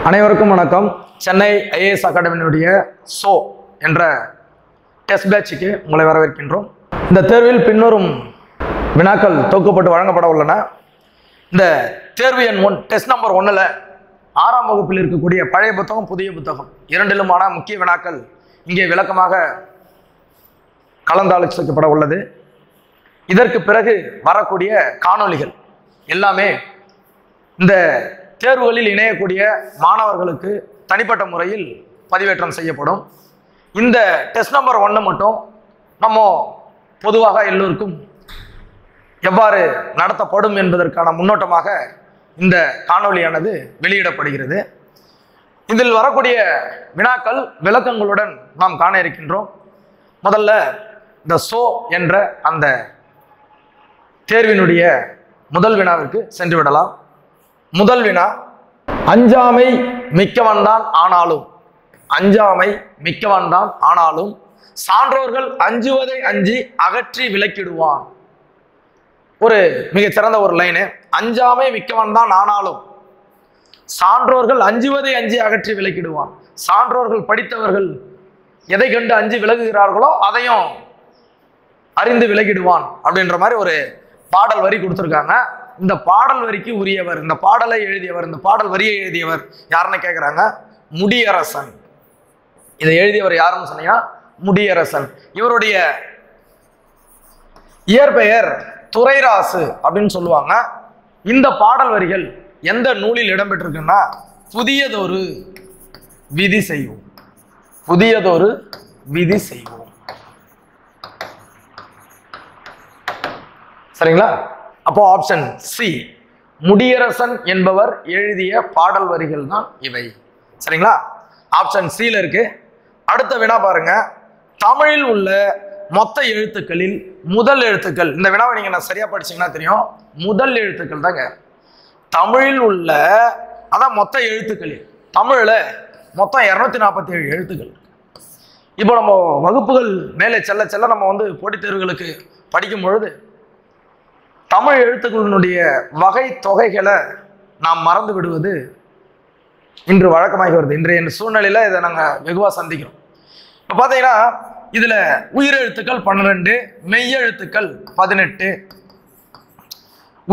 அனைவருக்கும் வணக்கம். Chennai IAS அகாடமியினுடைய so என்ற டெஸ்ட் பேட்சுக்கு உங்களை வரவேற்கின்றோம். இந்த தேர்வில் பின்வரும் வினாக்கள் தொகுக்கப்பட்டு வழங்கப்பட உள்ளன. இந்த தேர்வு எண் 1 டெஸ்ட் நம்பர் 1ல் 6ஆம் வகுப்பில் இருக்கக்கூடிய பழைய புத்தகம் புதிய புத்தகம் இரண்டிலுமான முக்கிய வினாக்கள் இங்கே விளக்கமாக கலந்தாலோசிக்கப்பட உள்ளது. இதற்கு பிறகு வரக்கூடிய காணொளிகள் எல்லாமே இந்த தேர்வுகளில் இணையக்கூடிய மாணவர்களுக்கு தனிப்பட்ட முறையில் பதிவேற்றம் செய்யப்படும். இந்த டெஸ்ட் நம்பர் 1 மட்டும் நம்ம பொதுவாக எல்லோருக்கும் எவ்வாறு நடத்தப்படும் என்பதற்கான முன்னோட்டமாக இந்த காணொளியானது வெளியிடப்படுகிறது. இதில் வரக்கூடிய வினாக்கள் விளக்கங்களுடன் நாம் காண இருக்கின்றோம். முதல்ல இந்த சோ என்ற அந்த தேர்வினுடைய முதல் வினாவிற்கு சென்று விடலாம். முதல் வினா, அஞ்சாமை மிக்கவன்தான் ஆனாலும், அஞ்சாமை மிக்கவன்தான் ஆனாலும் சான்றோர்கள் அஞ்சுவதை அஞ்சி அகற்றி விலக்கிடுவான். ஒரு மிகச்சிறந்த ஒரு லைனு. அஞ்சாமை மிக்கவன்தான் ஆனாலும் சான்றோர்கள் அஞ்சுவதை அஞ்சி அகற்றி விலக்கிடுவான். சான்றோர்கள் படித்தவர்கள் எதை கண்டு அஞ்சி விலகுகிறார்களோ அதையும் அறிந்து விலகிடுவான் அப்படின்ற மாதிரி ஒரு பாடல் வரி கொடுத்துருக்காங்க. இந்த பாடல் வரிக்கு உரியவர், இந்த பாடலை எழுதியவர், இந்த பாடல் வரியை எழுதியவர் யாருன்னு கேட்குறாங்க. முடியரசன். இதை எழுதியவர் யாருன்னு சொன்னீங்கன்னா முடியரசன். இவருடைய இயற்பெயர் துரைராசு அப்படின்னு சொல்லுவாங்க. இந்த பாடல் வரிகள் எந்த நூலில் இடம்பெற்றிருக்குன்னா புதியதொரு விதி செய்வோம், புதியதொரு விதி செய்வோம். சரிங்களா? அப்போ ஆப்ஷன் சி, முடியரசன் என்பவர் எழுதிய பாடல் வரிகள் தான் இவை. சரிங்களா? ஆப்ஷன் சில இருக்கு. அடுத்த வினா பாருங்க. தமிழில் உள்ள மொத்த எழுத்துக்களில் முதல் எழுத்துக்கள், இந்த வினாவை நீங்க நான் சரியா படிச்சீங்கன்னா தெரியும், முதல் எழுத்துக்கள் தாங்க. தமிழில் உள்ள அதான் மொத்த எழுத்துக்களில், தமிழ்ல மொத்தம் 247 எழுத்துக்கள். இப்போ நம்ம வகுப்புகள் மேலே செல்ல செல்ல நம்ம போட்டித் தேர்வுகளுக்கு படிக்கும் பொழுது தமிழ் எழுத்துக்களினுடைய வகை தொகைகளை நாம் மறந்து விடுவது இன்று வழக்கமாகி வருது. இன்றைய சூழ்நிலையில இதை நாங்கள் வெகுவாக சந்திக்கிறோம். இப்போ பார்த்தீங்கன்னா இதுல உயிரெழுத்துக்கள் 12, மெய்யெழுத்துக்கள் 18,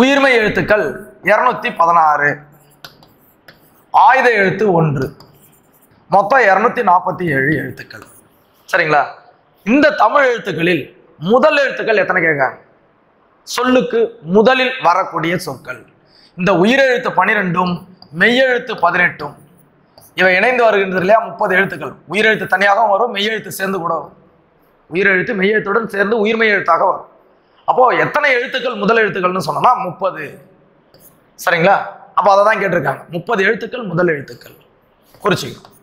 உயிர்மெய் எழுத்துக்கள் 216, ஆயுத எழுத்து 1, மொத்தம் 247 எழுத்துக்கள். சரிங்களா? இந்த தமிழ் எழுத்துக்களில் முதல் எழுத்துக்கள் எத்தனை கேட்காங்க? சொல்லுக்கு முதலில் வரக்கூடிய சொற்கள். இந்த உயிரெழுத்து 12ம் மெய்யெழுத்து 18ம் இவை இணைந்து வருகின்றது இல்லையா? 30 எழுத்துக்கள். உயிரெழுத்து தனியாகவும் வரும், மெய்யெழுத்து சேர்ந்து கூட வரும். உயிரெழுத்து மெய்யெழுத்துடன் சேர்ந்து உயிர்மெய் எழுத்தாக வரும். அப்போ எத்தனை எழுத்துக்கள் முதல் எழுத்துக்கள்னு சொன்னோம்னா 30. சரிங்களா? அப்போ அதை தான் கேட்டிருக்காங்க. 30 எழுத்துக்கள் முதல் எழுத்துக்கள். குறிச்சிக்கணும்.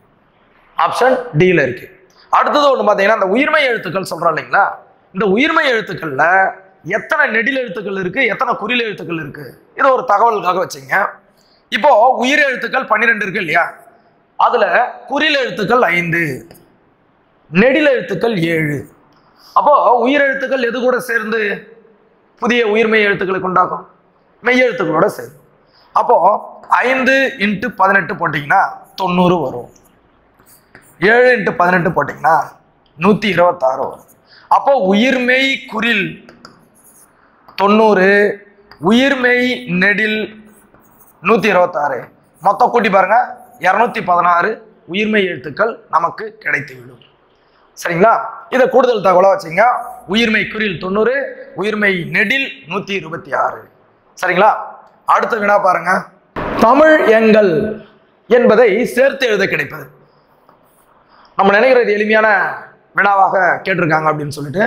ஆப்ஷன் டியில் இருக்கு. அடுத்தது ஒன்று பார்த்தீங்கன்னா இந்த உயிர்மெய் எழுத்துக்கள் சொல்றோம் இல்லைங்களா? இந்த உயிர்மெய் எழுத்துக்கள்ல எத்தனை நெடில் எழுத்துக்கள் இருக்கு, எத்தனை குறில் எழுத்துக்கள் இருக்கு, இது ஒரு தகவலுக்காக வச்சுங்க. இப்போ உயிர் எழுத்துக்கள் 12 இருக்கு இல்லையா? அதுல குறில் எழுத்துக்கள் 5, நெடில் எழுத்துக்கள் 7. அப்போ உயிர் எழுத்துக்கள் எது கூட சேர்ந்து புதிய உயிர்மெய் எழுத்துக்களை கொண்டாக்கும்? மெய் எழுத்துக்களோட சேர்ந்து. அப்போ 5 × 18 போட்டிங்கன்னா 90 வரும். 7 × 18 போட்டிங்கன்னா 126 வரும். அப்போ உயிர்மெய் குறில் 90, உயிர்மெய் நெடில் 126, மொத்தம் கூட்டி பாருங்க 216 உயிர்மெய் எழுத்துக்கள் நமக்கு கிடைத்துவிடும். சரிங்களா? இதை கூடுதல் தகவலாக வச்சுங்க. உயிர்மெய் குறில் 90, உயிர்மெய் நெடில் 126. சரிங்களா? அடுத்த வினா பாருங்க. தமிழ் எண்கள் என்பதை சேர்த்து எழுத கிடைப்பது. நம்ம நினைக்கிறது எளிமையான வினாவாக கேட்டிருக்காங்க அப்படின்னு சொல்லிட்டு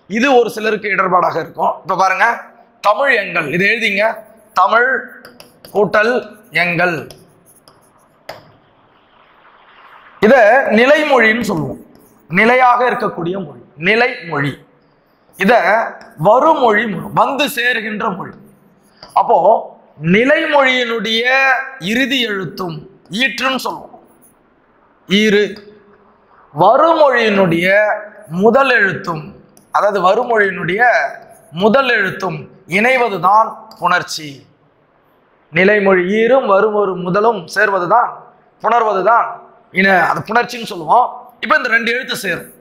இது ஒரு சிலருக்கு இடர்பாடாக இருக்கும். இப்ப பாருங்க, தமிழ் எண்கள் இது எழுதிங்க. தமிழ் கூட்டல் எண்கள், இத நிலைமொழின்னு சொல்லுவோம். நிலையாக இருக்கக்கூடிய மொழி நிலைமொழி. இத வருமொழி, வந்து சேருகின்ற மொழி. அப்போ நிலைமொழியினுடைய இறுதி எழுத்தும் ஈற்றுன்னு சொல்லுவோம், ஈறு. வருமொழியினுடைய முதல் எழுத்தும், அதாவது வருமொழியினுடைய முதல் எழுத்தும் இணைவதுதான் புணர்ச்சி. நிலைமொழி ஈரும் வரும் ஒரு முதலும் சேர்வதுதான் புணர்வதுதான் அது புணர்ச்சின்னு சொல்லுவோம். இப்போ இந்த ரெண்டு எழுத்து சேரும்.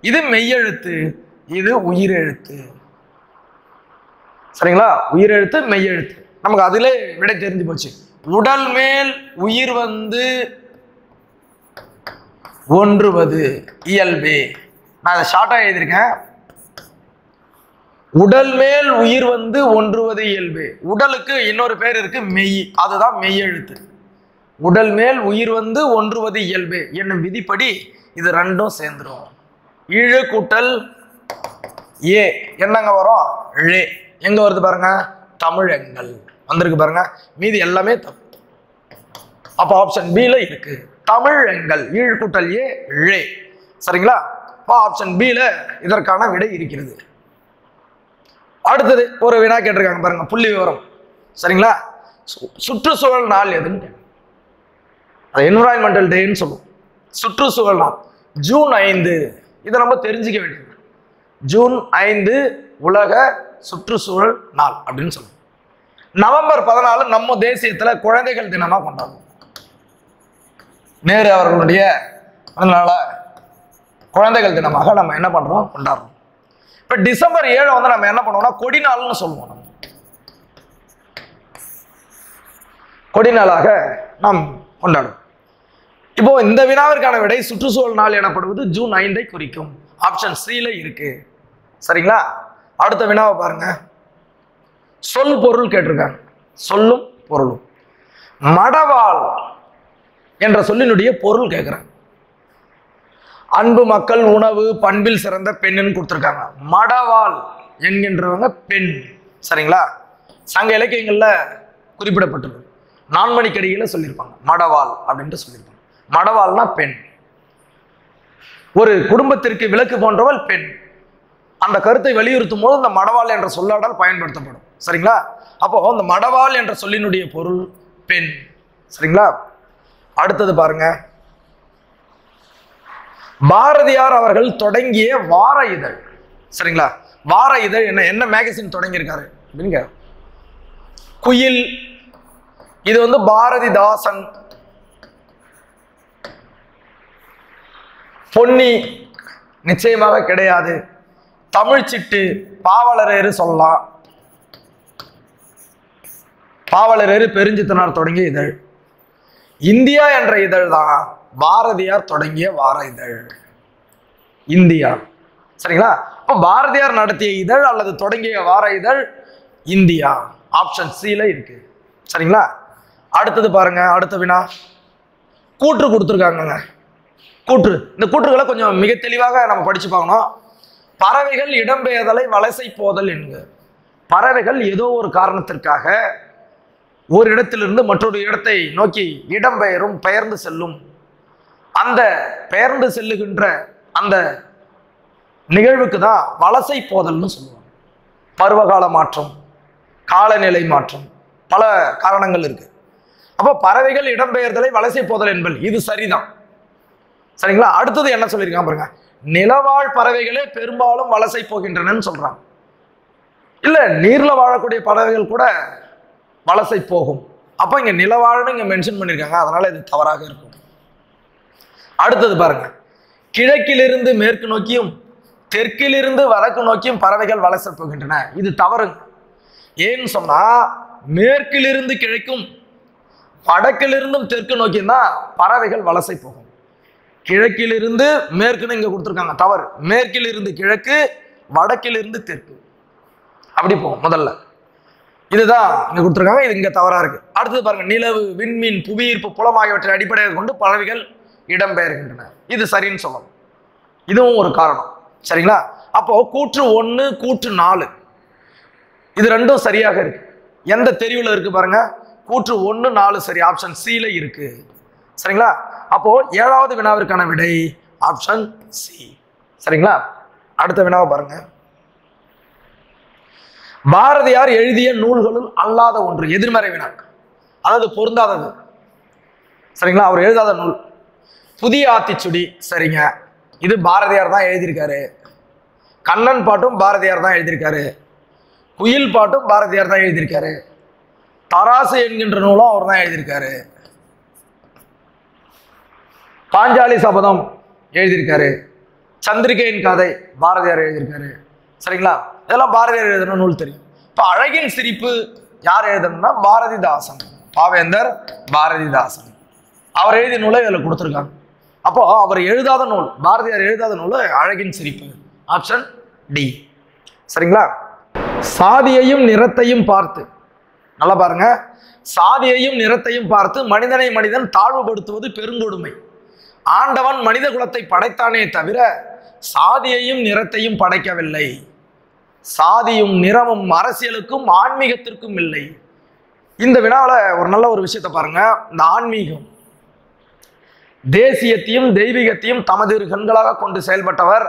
இது மெய்யெழுத்து, இது உயிரெழுத்து. சரிங்களா? உயிரெழுத்து மெய்யெழுத்து. நமக்கு அதிலே விடை தெரிஞ்சு போச்சு. உடல் மேல் உயிர் வந்து ஒன்றுவது இயல்பே. நான் அதை ஷார்ட்டா எழுதியிருக்கேன். உடல் மேல் உயிர் வந்து ஒன்றுவது இயல்பு. உடலுக்கு இன்னொரு பேர் இருக்கு, மெய். அதுதான் மெய்யெழுத்து. உடல் மேல் உயிர் வந்து ஒன்றுவது இயல்பு என்னும் விதிப்படி இது ரெண்டும் சேர்ந்துரும். இழு கூட்டல் ஏ என்னங்க வரும்? ழே. எங்க வருது பாருங்க? தமிழெங்கள் வந்திருக்கு பாருங்க. மீதி எல்லாமே தப்பு. அப்ப ஆப்ஷன் பில இருக்கு தமிழெங்கள். இழு கூட்டல் ஏ ழே. சரிங்களா? ஆப்ஷன் பில இதற்கான விடை இருக்கிறது. அடுத்தது ஒரு வினா கேட்டிருக்காங்க பாருங்க, புள்ளி விவரம். சரிங்களா? சுற்றுச்சூழல் நாள் எதுன்னு, அது என்விரான்மெண்டல் டேன்னு சொல்லுவோம். சுற்றுச்சூழல் நாள் ஜூன் 5. இதை நம்ம தெரிஞ்சுக்க வேண்டியது. ஜூன் 5 உலக சுற்றுச்சூழல் நாள் அப்படின்னு சொல்லுவோம். நவம்பர் 14 நம்ம தேசியத்துல குழந்தைகள் தினமா கொண்டாடுவோம். நேரு அவர்களுடைய அதனால குழந்தைகள் தினமாக நம்ம என்ன பண்றோம்? கொண்டாடுறோம். இப்ப டிசம்பர் 7 வந்து நம்ம என்ன பண்ணுவோம்னா கொடி நாள்னு சொல்லுவோம். கொடி நாளாக நாம் கொண்டாடுவோம். இப்போ இந்த வினாவிற்கான விடை சுற்றுச்சூழல் நாள் எனப்படுவது ஜூன் 5 குறிக்கும். ஆப்ஷன் சில இருக்கு. சரிங்களா? அடுத்த வினாவை பாருங்க. சொல் பொருள் கேட்டிருக்காங்க. சொல்லும் பொருளும். மடவாள் என்ற சொல்லினுடைய பொருள் கேட்கிறாங்க. அன்பு மக்கள் உணவு பண்பில் சிறந்த பெண்ணுன்னு கொடுத்துருக்காங்க. மடவாள் என்கின்றவங்க பெண். சரிங்களா? சங்க இலக்கியங்கள்ல குறிப்பிடப்பட்டது. நான்மணிக்கடிகளை சொல்லியிருப்பாங்க மடவாள் அப்படின்ட்டு சொல்லியிருப்பாங்க. மடவாள்னா பெண். ஒரு குடும்பத்திற்கு விளக்கு போன்றவள் பெண். அந்த கருத்தை வலியுறுத்தும் போது இந்த மடவாள் என்ற சொல்லாடல் பயன்படுத்தப்படும். சரிங்களா? அப்போ இந்த மடவாள் என்ற சொல்லினுடைய பொருள் பெண். சரிங்களா? அடுத்தது பாருங்க. பாரதியார் அவர்கள் தொடங்கிய வார இதழ். சரிங்களா? வார இதழ் என்ன மேகசின் தொடங்கி இருக்காரு அப்படின்னு குயில். இது வந்து பாரதிதாசன். பொன்னி நிச்சயமாக கிடையாது. தமிழ்ச்சிட்டு பாவலரேறு சொல்லலாம். பாவலரேறு பெருஞ்சித்தனார் தொடங்கிய இதழ். இந்தியா என்ற இதழ் தான் பாரதியார் தொடங்கிய வார இதழ். இந்தியா. சரிங்களா? இப்போ பாரதியார் நடத்திய இதழ் அல்லது தொடங்கிய வார இதழ் இந்தியா. ஆப்ஷன் சில இருக்கு. சரிங்களா? அடுத்தது பாருங்க. அடுத்த வினா கூற்று கொடுத்துருக்காங்க. கூற்று. இந்த கூற்றுகளை கொஞ்சம் மிக தெளிவாக நம்ம படிச்சு பார்க்கணும். பறவைகள் இடம்பெயர்தலை வலசை போதல் என்க. பறவைகள் ஏதோ ஒரு காரணத்திற்காக ஒரு இடத்திலிருந்து மற்றொரு இடத்தை நோக்கி இடம்பெயரும், பெயர்ந்து செல்லும். அந்த பெயர்ந்து செல்லுகின்ற அந்த நிகழ்வுக்கு தான் வலசை போதல்னு சொல்லுவாங்க. பருவகால மாற்றம், காலநிலை மாற்றம், பல காரணங்கள் இருக்கு. அப்போ பறவைகள் இடம்பெயர்தலை வலசை போதல் என்பது இது சரிதான். சரிங்களா? அடுத்தது என்ன சொல்லியிருக்காங்க பாருங்க. நிலவாழ் பறவைகளே பெரும்பாலும் வலசை போகின்றனன்னு சொல்றாங்க. இல்ல, நீர்ல வாழக்கூடிய பறவைகள் கூட வலசை போகும். அப்ப இங்க நிலவாழ்னு இங்க மென்ஷன் பண்ணிருக்காங்க. அதனால இது தவறாக இருக்கும். அடுத்தது பாருங்க. கிழக்கிலிருந்து மேற்கு நோக்கியும் தெற்கிலிருந்து வடக்கு நோக்கியும் பறவைகள் வலசை போகின்றன. இது தவறுங்க. ஏன்னு சொன்னா மேற்கிலிருந்து கிழக்கும் வடக்கிலிருந்தும் தெற்கு நோக்கியும் தான் பறவைகள் வலசை போகும். கிழக்கிலிருந்து மேற்குன்னு இங்க கொடுத்துருக்காங்க, தவறு. மேற்கிலிருந்து கிழக்கு, வடக்கிலிருந்து தெற்கு, அப்படி போகும் முதல்ல. இதுதான் இங்க கொடுத்துருக்காங்க. இது இங்க தவறா இருக்கு. அடுத்தது பாருங்க. நிலவு, விண்மீன், புவியீர்ப்பு புலம் ஆகியவற்றை அடிப்படையாக கொண்டு பறவைகள் இடம்பெயர்கின்றன. இது சரின்னு சொல்லணும். இதுவும் ஒரு காரணம். சரிங்களா? அப்போ கூற்று 1, கூற்று 4 இது ரெண்டும் சரியாக இருக்கு. எந்த தெரிவுல இருக்கு பாருங்க. கூற்று 1, 4 சரி. ஆப்ஷன் சில இருக்கு. சரிங்களா? அப்போ 7வது வினாவிற்கான விடை ஆப்ஷன் சி. சரிங்களா? அடுத்த வினாவை பாருங்க. பாரதியார் எழுதிய நூல்களுள் அல்லாத ஒன்று. எதிர்மறை வினா, அதாவது பொருந்தாதது. சரிங்களா? அவர் எழுதாத நூல் புதிய ஆத்திச்சுடி. சரிங்க, இது பாரதியார் தான் எழுதியிருக்காரு. கண்ணன் பாட்டும் பாரதியார் தான் எழுதியிருக்காரு. குயில் பாட்டும் பாரதியார் தான் எழுதியிருக்காரு. தராசு என்கின்ற நூலும் அவர் தான் எழுதியிருக்காரு. பாஞ்சாலி சபதம் எழுதியிருக்காரு. சந்திரிகையின் கதை பாரதியார் எழுதியிருக்காரு. சரிங்களா? இதெல்லாம் பாரதியார் எழுதின நூல் தெரியும். இப்போ அழகின் சிரிப்பு யார் எழுதணும்னா பாரதிதாசன், பாவேந்தர் பாரதிதாசன். அவர் எழுதிய நூலை இதில் கொடுத்துருக்காங்க. அப்போ அவர் எழுதாத நூல், பாரதியார் எழுதாத நூல் அழகின் சிரிப்பு. Option D. சரிங்களா? சாதியையும் நிறத்தையும் பார்த்து, நல்லா பாருங்க, சாதியையும் நிறத்தையும் பார்த்து மனிதனை மனிதன் தாழ்வுபடுத்துவது பெருங்கொடுமை. ஆண்டவன் மனித குலத்தை படைத்தானே தவிர சாதியையும் நிறத்தையும் படைக்கவில்லை. சாதியும் நிறமும் அரசியலுக்கும் ஆன்மீகத்திற்கும் இல்லை. இந்த வினாவில் ஒரு நல்ல ஒரு விஷயத்தை பாருங்க. இந்த ஆன்மீகம் தேசியத்தையும் தெய்வீகத்தையும் தமது கண்களாக கொண்டு செயல்பட்டவர்.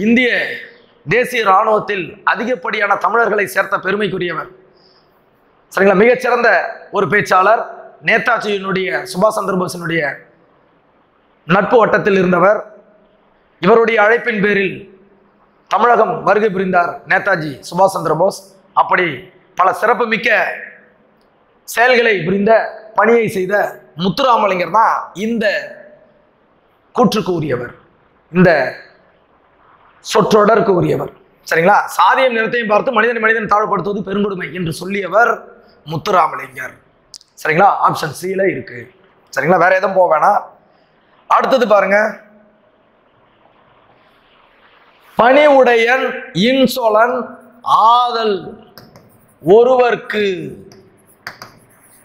இந்திய தேசிய இராணுவத்தில் அதிகப்படியான தமிழர்களை சேர்த்த பெருமைக்குரியவர். சரிங்களா? மிகச்சிறந்த ஒரு பேச்சாளர். நேதாஜியினுடைய, சுபாஷ் சந்திரபோஸினுடைய நட்பு வட்டத்தில் இருந்தவர். இவருடைய அழைப்பின் பேரில் தமிழகம் வருகை புரிந்தார் நேதாஜி சுபாஷ் சந்திரபோஸ். அப்படி பல சிறப்புமிக்க செயல்களை புரிந்த, பணியை செய்த முத்துராமலிங்கர் தான் இந்த கூற்றுக்கு உரியவர், இந்த சொற்றொடருக்கு உரியவர். சரிங்களா? சாதியம் நிறத்தையும் பார்த்து மனிதன் மனிதன் தாழ்வுபடுத்துவது பெருங்கொடுமை என்று சொல்லியவர் முத்துராமலிங்கர். சரிங்களா? ஆப்ஷன் சில இருக்கு. சரிங்களா? வேற எதுவும் போக வேணாம். அடுத்தது பாருங்க, பணிவுடையன் இன்சொலன் ஆதல் ஒருவர்க்கு.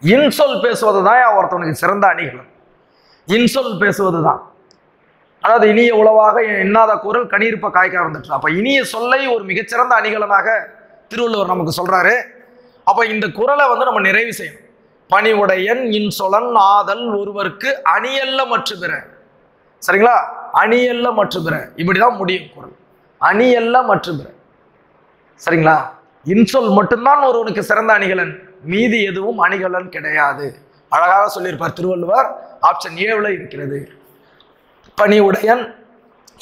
இன்சொல் பேசுவது தான் ஒருத்தவனுக்கு சிறந்த அணிகலன். இன்சொல் பேசுவது தான், அதாவது இனிய உளவாக எண்ணாத குரல் கனியிருப்ப காய்க்க வந்துட்டு. அப்ப இனிய சொல்லை ஒரு மிகச்சிறந்த அணிகலனாக திருவள்ளுவர் நமக்கு சொல்றாரு. அப்ப இந்த குரலை நம்ம நிறைவு செய்யணும். பணிவுடையன் இன்சொலன் ஆதல் ஒருவர்க்கு அணியல்ல மற்ற பிற. சரிங்களா? அணியல்ல மற்ற பிற, இப்படிதான் முடியும் குரல். அணியல்ல மற்ற பிற. சரிங்களா? இன்சொல் மட்டும்தான் ஒருவனுக்கு சிறந்த அணிகலன், மீதி எதுவும் அணிகலன் கிடையாது. அழகாக சொல்லியிருப்பார் திருவள்ளுவர். ஆப்ஷன் ஏவுல இருக்கிறது. பணிவுடையன்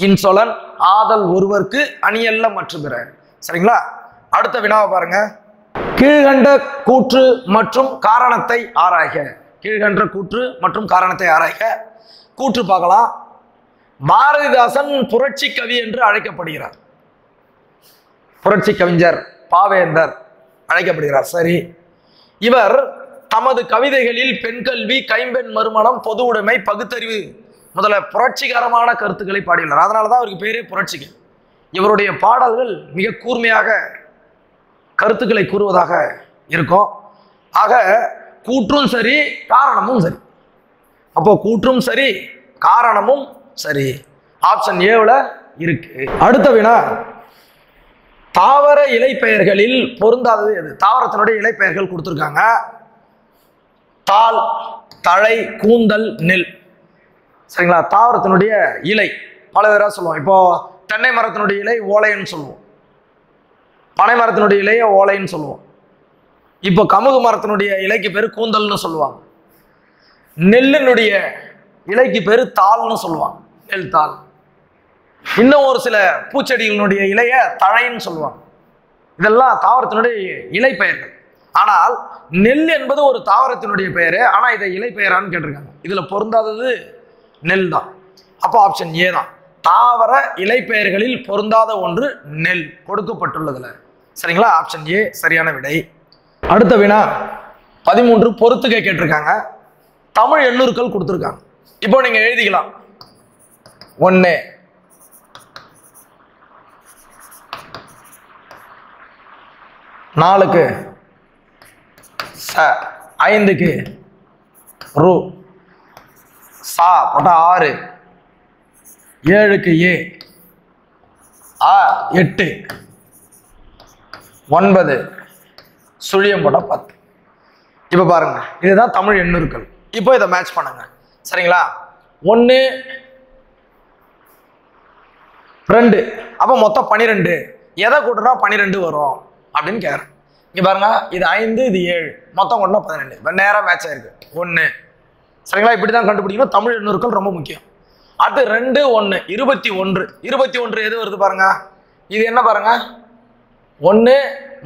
இன்சொலன் ஆதல் ஒருவர்க்கு அணியல்ல மற்ற பிற. சரிங்களா? அடுத்த வினாவை பாருங்க. கீழ்கண்ட கூற்று மற்றும் காரணத்தை ஆராய்க. கீழ்கண்ட கூற்று மற்றும் காரணத்தை ஆராய்க. கூற்று பார்க்கலாம். பாரதிதாசன் புரட்சி கவி என்று அழைக்கப்படுகிறார். புரட்சி கவிஞர் பாவேந்தர் அழைக்கப்படுகிறார். சரி, இவர் தமது கவிதைகளில் பெண் கல்வி, கைம்பெண் மறுமணம், பொது உடைமை, பகுத்தறிவு முதல புரட்சிகரமான கருத்துக்களை பாடியுள்ளார். அதனாலதான் அவருக்கு பேரே புரட்சிகர். இவருடைய பாடல்கள் மிக கூர்மையாக கருத்துக்களை கூறுவதாக இருக்கும். ஆக கூற்றும் சரி, காரணமும் சரி. அப்போ கூற்றும் சரி, காரணமும் சரி. ஆப்ஷன் ஏவுல இருக்கு. அடுத்த வினா, தாவர இலை பெயர்களில் பொருந்தாதது எது? தாவரத்தினுடைய இலை பெயர்கள் கொடுத்துருக்காங்க. தாள், தழை, கூந்தல், நெல். சரிங்களா? தாவரத்தினுடைய இலை பல பேராக சொல்லுவோம். இப்போ தென்னை மரத்தினுடைய இலை ஓலைன்னு சொல்லுவோம், பனை மரத்தினுடைய இலையை ஓலைன்னு சொல்லுவோம். இப்போ கமுகு மரத்தினுடைய இலைக்கு பேர் கூந்தல்னு சொல்லுவாங்க. நெல்லினுடைய இலைக்கு பேர் தாள்னு சொல்லுவாங்க, நெல் தாள். இன்னும் ஒரு சில பூச்செடிகளினுடைய இலைய தழைன்னு சொல்லுவாங்க. இதெல்லாம் தாவரத்தினுடைய இலை பெயர்கள். ஆனால் நெல் என்பது ஒரு தாவரத்தினுடைய பெயரு. ஆனா இதை இலை பெயரான்னு கேட்டிருக்காங்க. இதுல பொருந்தாதது நெல் தான். அப்போ ஆப்ஷன் ஏ தான். தாவர இலை பெயர்களில் பொருந்தாத ஒன்று நெல் கொடுக்கப்பட்டுள்ளதுல. சரிங்களா? ஆப்ஷன் ஏ சரியான விடை. அடுத்த வினா 13 பொறுத்துகை கேட்டிருக்காங்க. தமிழ் எண்ணூறுக்கள் கொடுத்துருக்காங்க. இப்போ நீங்க எழுதிக்கலாம். 1 4க்கு ச, 5க்கு ரு, சா போட்டா 6, 7க்கு ஏ, 8, 9 சுழியம் போட்டா 10. இப்போ பாருங்க, இதுதான் தமிழ் எண்ணூறுக்கள். இப்போ இதை மேட்ச் பண்ணுங்க. சரிங்களா? 1 2, அப்போ மொத்தம் 12. எதை கூட்டினா 12 வரும் அப்படின்னு கேட்குறேன். இங்கே பாருங்க, இது 5, இது 7, மொத்தம் கூட்டினா 12. இப்போ நேராக மேட்ச் ஆயிருக்கு. 1. சரிங்களா? இப்படி தான் கண்டுபிடிக்கணும். தமிழ் எண்ணூறுக்கள் ரொம்ப முக்கியம். அது 2, 1, 21. 21 எது வருது பாருங்க. இது என்ன பாருங்க, 1,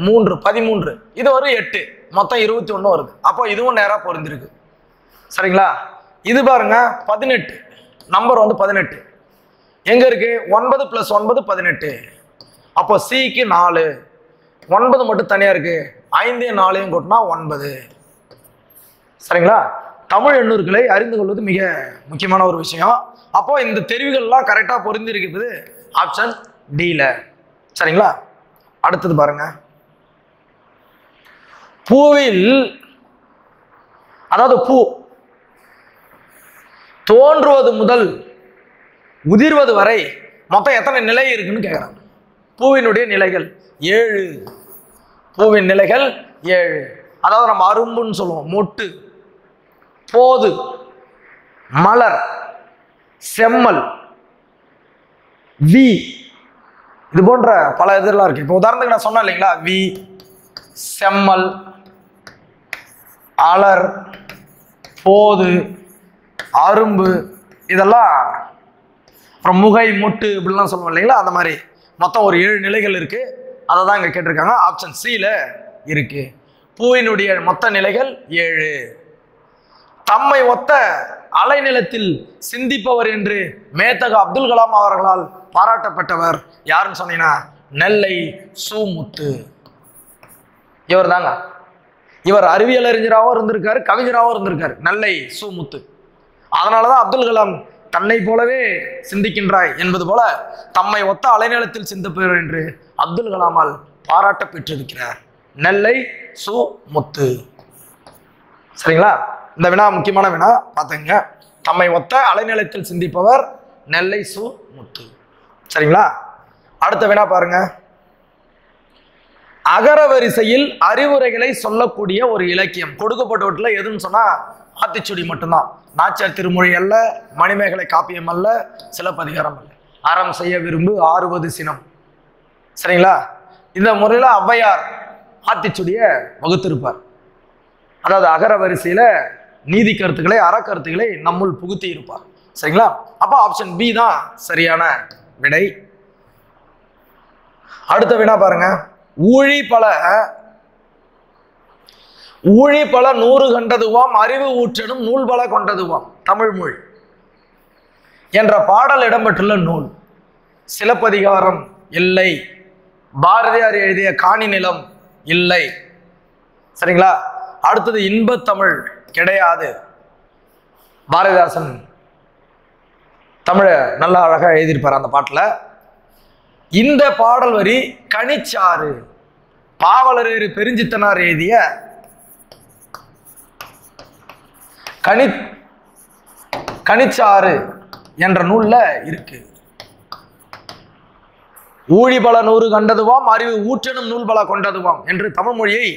3, 13. இது ஒரு 8, மொத்தம் 21 வருது. அப்போ இதுவும் நேராக பொருந்திருக்கு. சரிங்களா? இது பாருங்க 18. நம்பர் வந்து 18. எங்க இருக்கு? 9 + 9 18. அப்போ சிக்கு 4, 9 மட்டும் தனியா இருக்கு. 5 4 கூட்டினா 9. சரிங்களா? தமிழ் எண்ணூர்களை அறிந்து கொள்வது மிக முக்கியமான ஒரு விஷயம். அப்போ இந்த தெரிவுகள்லாம் கரெக்டா பொருந்தி இருக்குது ஆப்ஷன் டில. சரிங்களா? அடுத்தது பாருங்க. பூவில், அதாவது பூ தோன்றுவது முதல் உதிர்வது வரை மொத்தம் எத்தனை நிலை இருக்குன்னு கேட்குறாங்க. பூவினுடைய நிலைகள் 7. பூவின் நிலைகள் 7. அதாவது நம்ம அரும்புன்னு சொல்லுவோம், மொட்டு, போது, மலர், செம்மல், வி, இது போன்ற பல இதெல்லாம் இருக்கு. இப்போ உதாரணத்துக்கு நான் சொன்னேன் இல்லைங்களா, வி, செம்மல், அலர், போது, அரும்பு, இதெல்லாம் அப்புறம் முகை, மொட்டு இப்படிலாம் சொல்லுவோம் இல்லைங்களா, அந்த மாதிரி மொத்தம் ஒரு 7 நிலைகள் இருக்கு. அதை தான் இங்கே கேட்டிருக்காங்க. ஆப்ஷன் சில இருக்கு. பூவினுடைய மொத்த நிலைகள் 7. தம்மை ஒத்த அலைநிலத்தில் சிந்திப்பவர் என்று மேதக அப்துல் கலாம் அவர்களால் பாராட்டப்பட்டவர் யாருன்னு சொன்னீங்கன்னா நெல்லை சு. முத்து. இவர் தாங்க. இவர் அறிவியல் அறிஞராகவும் இருந்திருக்காரு, கவிஞராகவும் இருந்திருக்காரு, நெல்லை சு. முத்து. அதனாலதான் அப்துல் கலாம் தன்னை போலவே சிந்திக்கின்றாய் என்பது போல தம்மை ஒத்த அலைநிலத்தில் சிந்திப்பவர் என்று அப்துல் கலாமால் பாராட்ட பெற்றிருக்கிறார் நெல்லை சு. முத்து. சரிங்களா? இந்த வினா முக்கியமான வினா, பார்த்துங்க. தம்மை ஒத்த அலைநிலத்தில் சிந்திப்பவர் நெல்லை சு. முத்து. சரிங்களா? அடுத்த வினா பாருங்க. அகர வரிசையில் அறிவுரைகளை சொல்லக்கூடிய ஒரு இலக்கியம் கொடுக்கப்பட்டவற்றில் எதுன்னு சொன்னா ஆத்திச்சுடி மட்டும்தான். நாச்சியார் திருமொழி அல்ல, மணிமேகலை காப்பியம் அல்ல, சிலப்பதிகாரம் அல்ல. அறம் செய்ய விரும்பு ஆறுவது சினம். சரிங்களா? இந்த முறையில் ஔவையார் ஆத்திச்சுடிய வகுத்திருப்பார். அதாவது அகர வரிசையில நீதி கருத்துக்களை, அறக்கருத்துக்களை நம்முள் புகுத்தி இருப்பார். சரிங்களா? அப்போ ஆப்ஷன் பி தான் சரியான விடை. அடுத்த வினா பாருங்க. ஊழி பல 100 கண்டதுவாம், அறிவு ஊற்றனும் நூல் பல கொண்டதுவாம் தமிழ் மொழி என்ற பாடல் இடம்பெற்றுள்ள நூல். சிலப்பதிகாரம் இல்லை, பாரதியார் எழுதிய காணி நிலம் இல்லை. சரிங்களா? அடுத்தது இன்பத்தமிழ் கிடையாது. பாரதிதாசன் தமிழ நல்லா அழகா எழுதியிருப்பார் அந்த பாட்டுல. இந்த பாடல் வரி கனிச்சாறு, பாவலரேறு பெருஞ்சித்தனார் எழுதிய கனிச்சாறு என்ற நூல்ல இருக்கு. ஊழி பல 100 கண்டதுவாம், அறிவு ஊற்றனும் நூல் பல கொண்டதுவாம் என்று தமிழ் மொழியை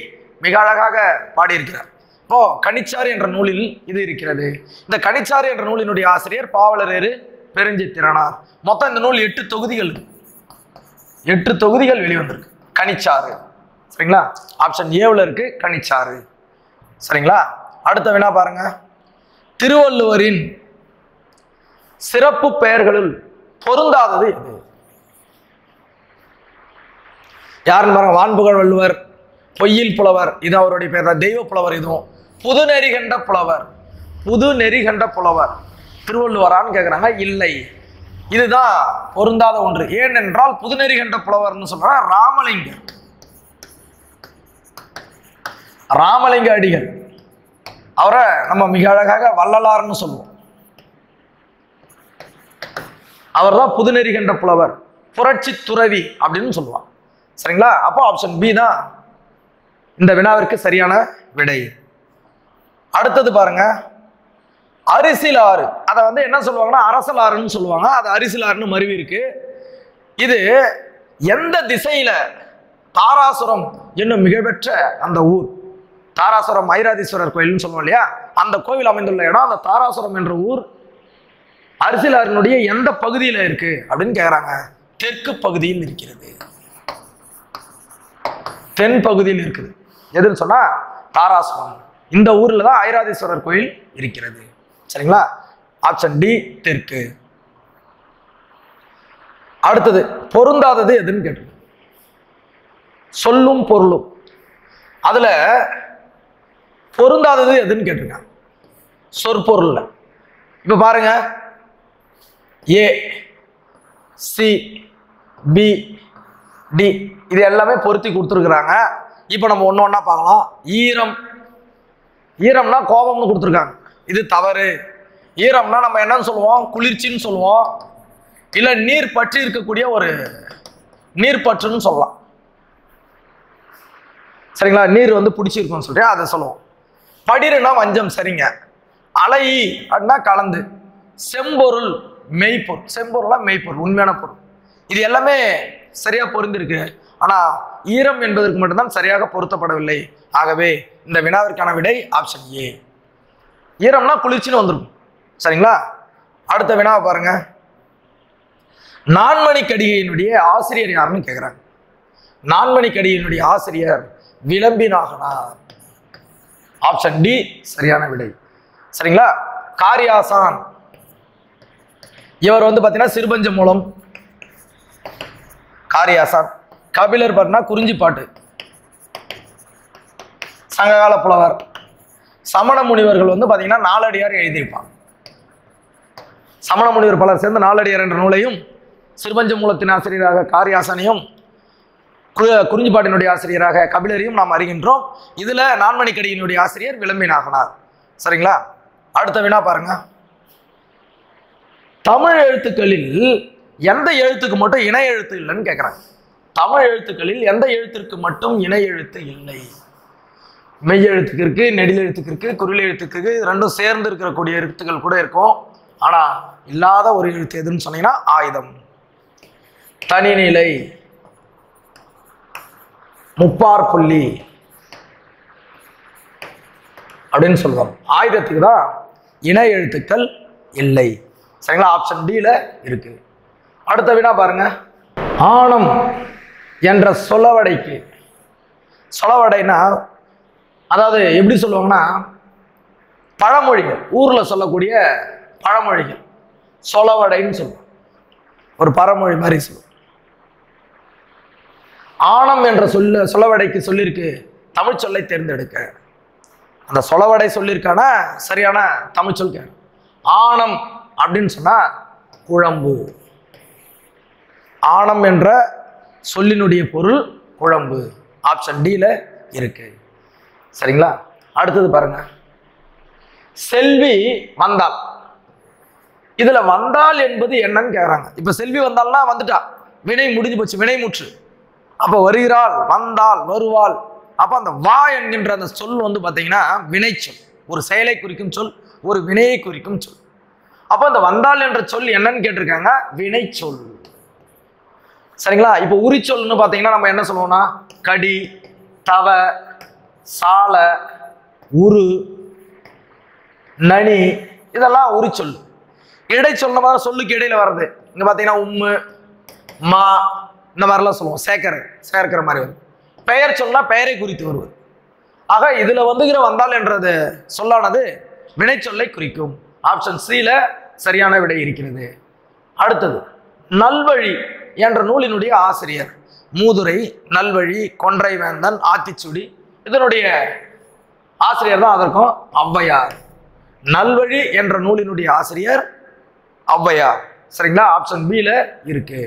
மிக அழகாக பாடியிருக்கிறார். இப்போ கனிச்சாறு என்ற நூலில் இது இருக்கிறது. இந்த கனிச்சாறு என்ற நூலினுடைய ஆசிரியர் பாவலரேறு பெருஞ்சித்திரனார். மொத்தம் இந்த நூல் 8 தொகுதிகள், 8 தொகுதிகள் வெளிவந்திருக்கு. கனிச்சாறு. சரிங்களா? ஆப்ஷன் ஏவில் இருக்கு கனிச்சாறு. சரிங்களா? அடுத்த வினா பாருங்க. திருவள்ளுவரின் சிறப்பு பெயர்களுள் பொருந்தாதது எது? யாருன்னு பாருங்க. வான்புகழ் வள்ளுவர், பொய்யில் புலவர், இது அவருடைய பேர் தான். தெய்வ புலவர் இதுவும். புதுநெறி கண்ட புலவர், புதுநெறி கண்ட புலவர் திருவள்ளுவரான்னு கேட்குறாங்க. இல்லை, இதுதான் பொருந்தாத ஒன்று. ஏனென்றால் புதுநெறி கண்ட புலவர்னு சொல்ற ராமலிங்க அடிகள், அவரை நம்ம மிக அழகாக வள்ளலார்னு சொல்லுவோம். அவர் தான் புதுநெறி கண்ட புலவர், புரட்சி துறவி அப்படின்னு சொல்லுவான். சரிங்களா? அப்போ ஆப்ஷன் பி தான் இந்த வினாவிற்கு சரியான விடை. அடுத்தது பாருங்க. அரிசிலாறு, அதை வந்து என்ன சொல்லுவாங்கன்னா அரசலாறுன்னு சொல்லுவாங்க. அது அரிசிலாறுன்னு மருவி இருக்கு. இது எந்த திசையில? தாராசுரம் என்னும் மிகப்பெற்ற அந்த ஊர், தாராசுரம் ஐராதீஸ்வரர் கோயில்னு சொல்லுவோம் இல்லையா, அந்த கோவில் அமைந்துள்ள இடம், அந்த தாராசுரம் என்ற ஊர் அரிசிலாறினுடைய எந்த பகுதியில் இருக்கு அப்படின்னு கேட்குறாங்க. தெற்கு பகுதியில் இருக்கிறது, தென் பகுதியில் இருக்குது. எதுன்னு சொன்னா தாராசுரம். இந்த ஊர்ல தான் ஐராதீஸ்வரர் கோயில் இருக்கிறது. சரிங்களா? ஆப்ஷன் டி தெற்கு. அடுத்தது பொருந்தாதது எதுன்னு கேட்டு, சொல்லும் பொருளும், அதுல பொருந்தாதது எதுன்னு கேட்டிருக்காங்க. சொற்பொருள்ல. இப்ப பாருங்க, ஏ, சி, பி, டி இது எல்லாமே பொருத்தி கொடுத்துருக்குறாங்க. இப்போ நம்ம ஒன்று ஒன்றா பார்க்கலாம். ஈரம், ஈரம்னா கோபம்னு கொடுத்துருக்காங்க, இது தவறு. ஈரம்னா நம்ம என்னன்னு சொல்லுவோம், குளிர்ச்சின்னு சொல்லுவோம், இல்லை நீர் பற்றி இருக்கக்கூடிய ஒரு நீர் பற்றுன்னு சொல்லலாம். சரிங்களா, நீர் வந்து பிடிச்சிருக்கும்னு சொல்லிட்டு அதை சொல்லுவோம். படிருனா வஞ்சம், சரிங்க. அலை அப்படின்னா கலந்து. செம்பொருள் மெய்ப்பொருள், செம்பொருளா மெய்ப்பொருள் உண்மையான பொருள். இது எல்லாமே சரியா பொருந்திருக்கு. ஆனா ஈரம் என்பதற்கு மட்டும்தான் சரியாக பொருத்தப்படவில்லை. ஆகவே இந்த வினாவிற்கான விடை ஆப்ஷன் ஏ. ஈரம்னா குளிர்ச்சின்னு வந்துருக்கும். சரிங்களா, அடுத்த வினாவை பாருங்க. நான்மணி கடிகையினுடைய ஆசிரியர் யாருன்னு கேட்குறாங்க. நான்மணி கடிகையினுடைய ஆசிரியர் விளம்பினாகனார். ஆப்ஷன் டி சரியான விடை. சரிங்களா, காரியாசான் இவர் வந்து பார்த்தீங்கன்னா சிறுபஞ்ச மூலம். காரியாசான். கபிலர் பார்த்தீங்கன்னா குறிஞ்சிப்பாட்டு, சங்ககால புலவர். சமண முனிவர்கள் வந்து பார்த்தீங்கன்னா நாலடியார் எழுதியிருப்பான். சமண முனிவர் பலர் சேர்ந்து நாலடியார் என்ற நூலையும், சிறுபஞ்ச மூலத்தின் ஆசிரியராக காரியாசனையும், குறிஞ்சிப்பாட்டினுடைய ஆசிரியராக கபிலரையும் நாம் அறிகின்றோம். இதுல நான்மணி கடிகையினுடைய ஆசிரியர் விளம்பினாகனார். சரிங்களா, அடுத்த வினா பாருங்க. தமிழ் எழுத்துக்களில் எந்த எழுத்துக்கு மட்டும் இணை எழுத்து இல்லைன்னு கேட்குறாங்க. தமிழ் எழுத்துக்களில் எந்த எழுத்திற்கு மட்டும் இணை எழுத்து இல்லை? மெய் எழுத்துக்கு இருக்கு, நெடில் எழுத்துக்கு இருக்கு, குறில் எழுத்துக்கு இருக்கு. ரெண்டும் சேர்ந்து இருக்கக்கூடிய எழுத்துக்கள் கூட இருக்கும். ஆனா இல்லாத ஒரு எழுத்து எதுன்னு சொன்னீங்கன்னா ஆயுதம். தனிநிலை, முப்பார் புள்ளி அப்படின்னு சொல்லுவாங்க. ஆயுதத்துக்கு தான் இணை எழுத்துக்கள் இல்லை. சரிங்களா, ஆப்ஷன் டில இருக்கு. அடுத்த வினா பாருங்க. ஆணம் என்ற சொலவடைக்கு, சொலவடைனா அதாவது எப்படி சொல்லுவாங்கன்னா பழமொழிகள், ஊர்ல சொல்லக்கூடிய பழமொழிகள் சொலவடைன்னு சொல்லுவோம். ஒரு பழமொழி மாதிரி சொல்லுவோம். ஆணம் என்ற சொலவடைக்கு சொல்லியிருக்கு தமிழ் சொல்லை தேர்ந்தெடுக்க. அந்த சொலவடை சொல்லியிருக்கான சரியான தமிழ் சொல் கேட்க. ஆணம் அப்படின்னு சொன்னா குழம்பு. ஆணம் என்ற சொல்லினுடைய பொருள் குழம்பு. ஆப்ஷன் டில இருக்கு. சரிங்களா, அடுத்தது பாருங்க. செல்வி வந்தாள். இதுல வந்தாள் என்பது என்னன்னு கேக்குறாங்க. இப்ப செல்வி வந்தாள்னா வந்துட்டா, வினை முடிஞ்சு போச்சு, வினை முற்று. அப்ப வருகிறாள், வந்தாள், வருவாள். அப்ப அந்த வா என்கின்ற அந்த சொல் வந்து பாத்தீங்கன்னா வினைச்சொல், ஒரு செயலை குறிக்கும் சொல், ஒரு வினையை குறிக்கும் சொல். அப்ப அந்த வந்தாள் என்ற சொல் என்னன்னு கேட்டிருக்காங்க, வினை சொல். சரிங்களா, இப்ப உரிச்சொல்னு பாத்தீங்கன்னா நம்ம என்ன சொல்லுவோம்னா கடி, தவ, சால, உரு, நனி இதெல்லாம் உரிச்சொல். இடை சொன்ன மாதிரி சொல்லுக்கு இடையில வர்றது இங்க பாத்தீங்கன்னா உம்மு, மா இந்த மாதிரிலாம் சொல்லுவோம். சேர்க்கிற மாதிரி வரும். பெயர் சொன்னா பெயரை குறித்து வருவது. ஆக இதுல வந்துகிற வந்தால் என்றது சொல்லானது வினை சொல்லை குறிக்கும். ஆப்ஷன் சில சரியான விடை இருக்கிறது. அடுத்தது நல்வழி என்ற நூலினுடைய ஆசிரியர் மூதுரை, நல்வழி, கொன்றை வேந்தன், ஆத்திச்சுடி இதனுடைய ஆசிரியர் தான் அதற்கும் ஔவையார். நல்வழி என்ற நூலினுடைய ஆசிரியர் ஔவையார். சரிங்களா, ஆப்ஷன் பில இருக்கு.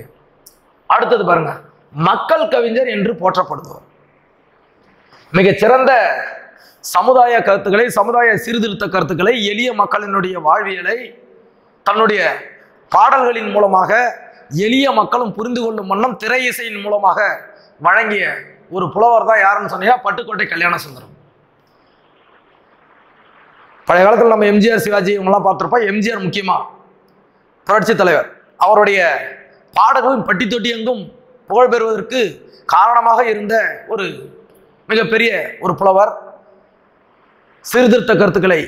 அடுத்தது பாருங்க. மக்கள் கவிஞர் என்று போற்றப்படுபவர், மிகச்சிறந்த சமுதாய கருத்துக்களை, சமுதாய சீர்திருத்த கருத்துக்களை, எளிய மக்களினுடைய வாழ்வியலை தன்னுடைய பாடல்களின் மூலமாக எளிய மக்களும் புரிந்து கொள்ளும் வண்ணம் திரை இசையின் மூலமாக வழங்கிய ஒரு புலவர் தான் யாருன்னு சொன்னீங்கன்னா பட்டுக்கோட்டை கல்யாண சுந்தரம். பழைய காலத்தில் நம்ம எம்ஜிஆர், சிவாஜி இவங்கெல்லாம் பார்த்துருப்போம். எம்ஜிஆர் முக்கியமா புரட்சி தலைவர். அவருடைய பாடல்கள் பட்டி தொட்டி எங்கும் புகழ் பெறுவதற்கு காரணமாக இருந்த ஒரு மிகப்பெரிய ஒரு புலவர், சீர்திருத்த கருத்துக்களை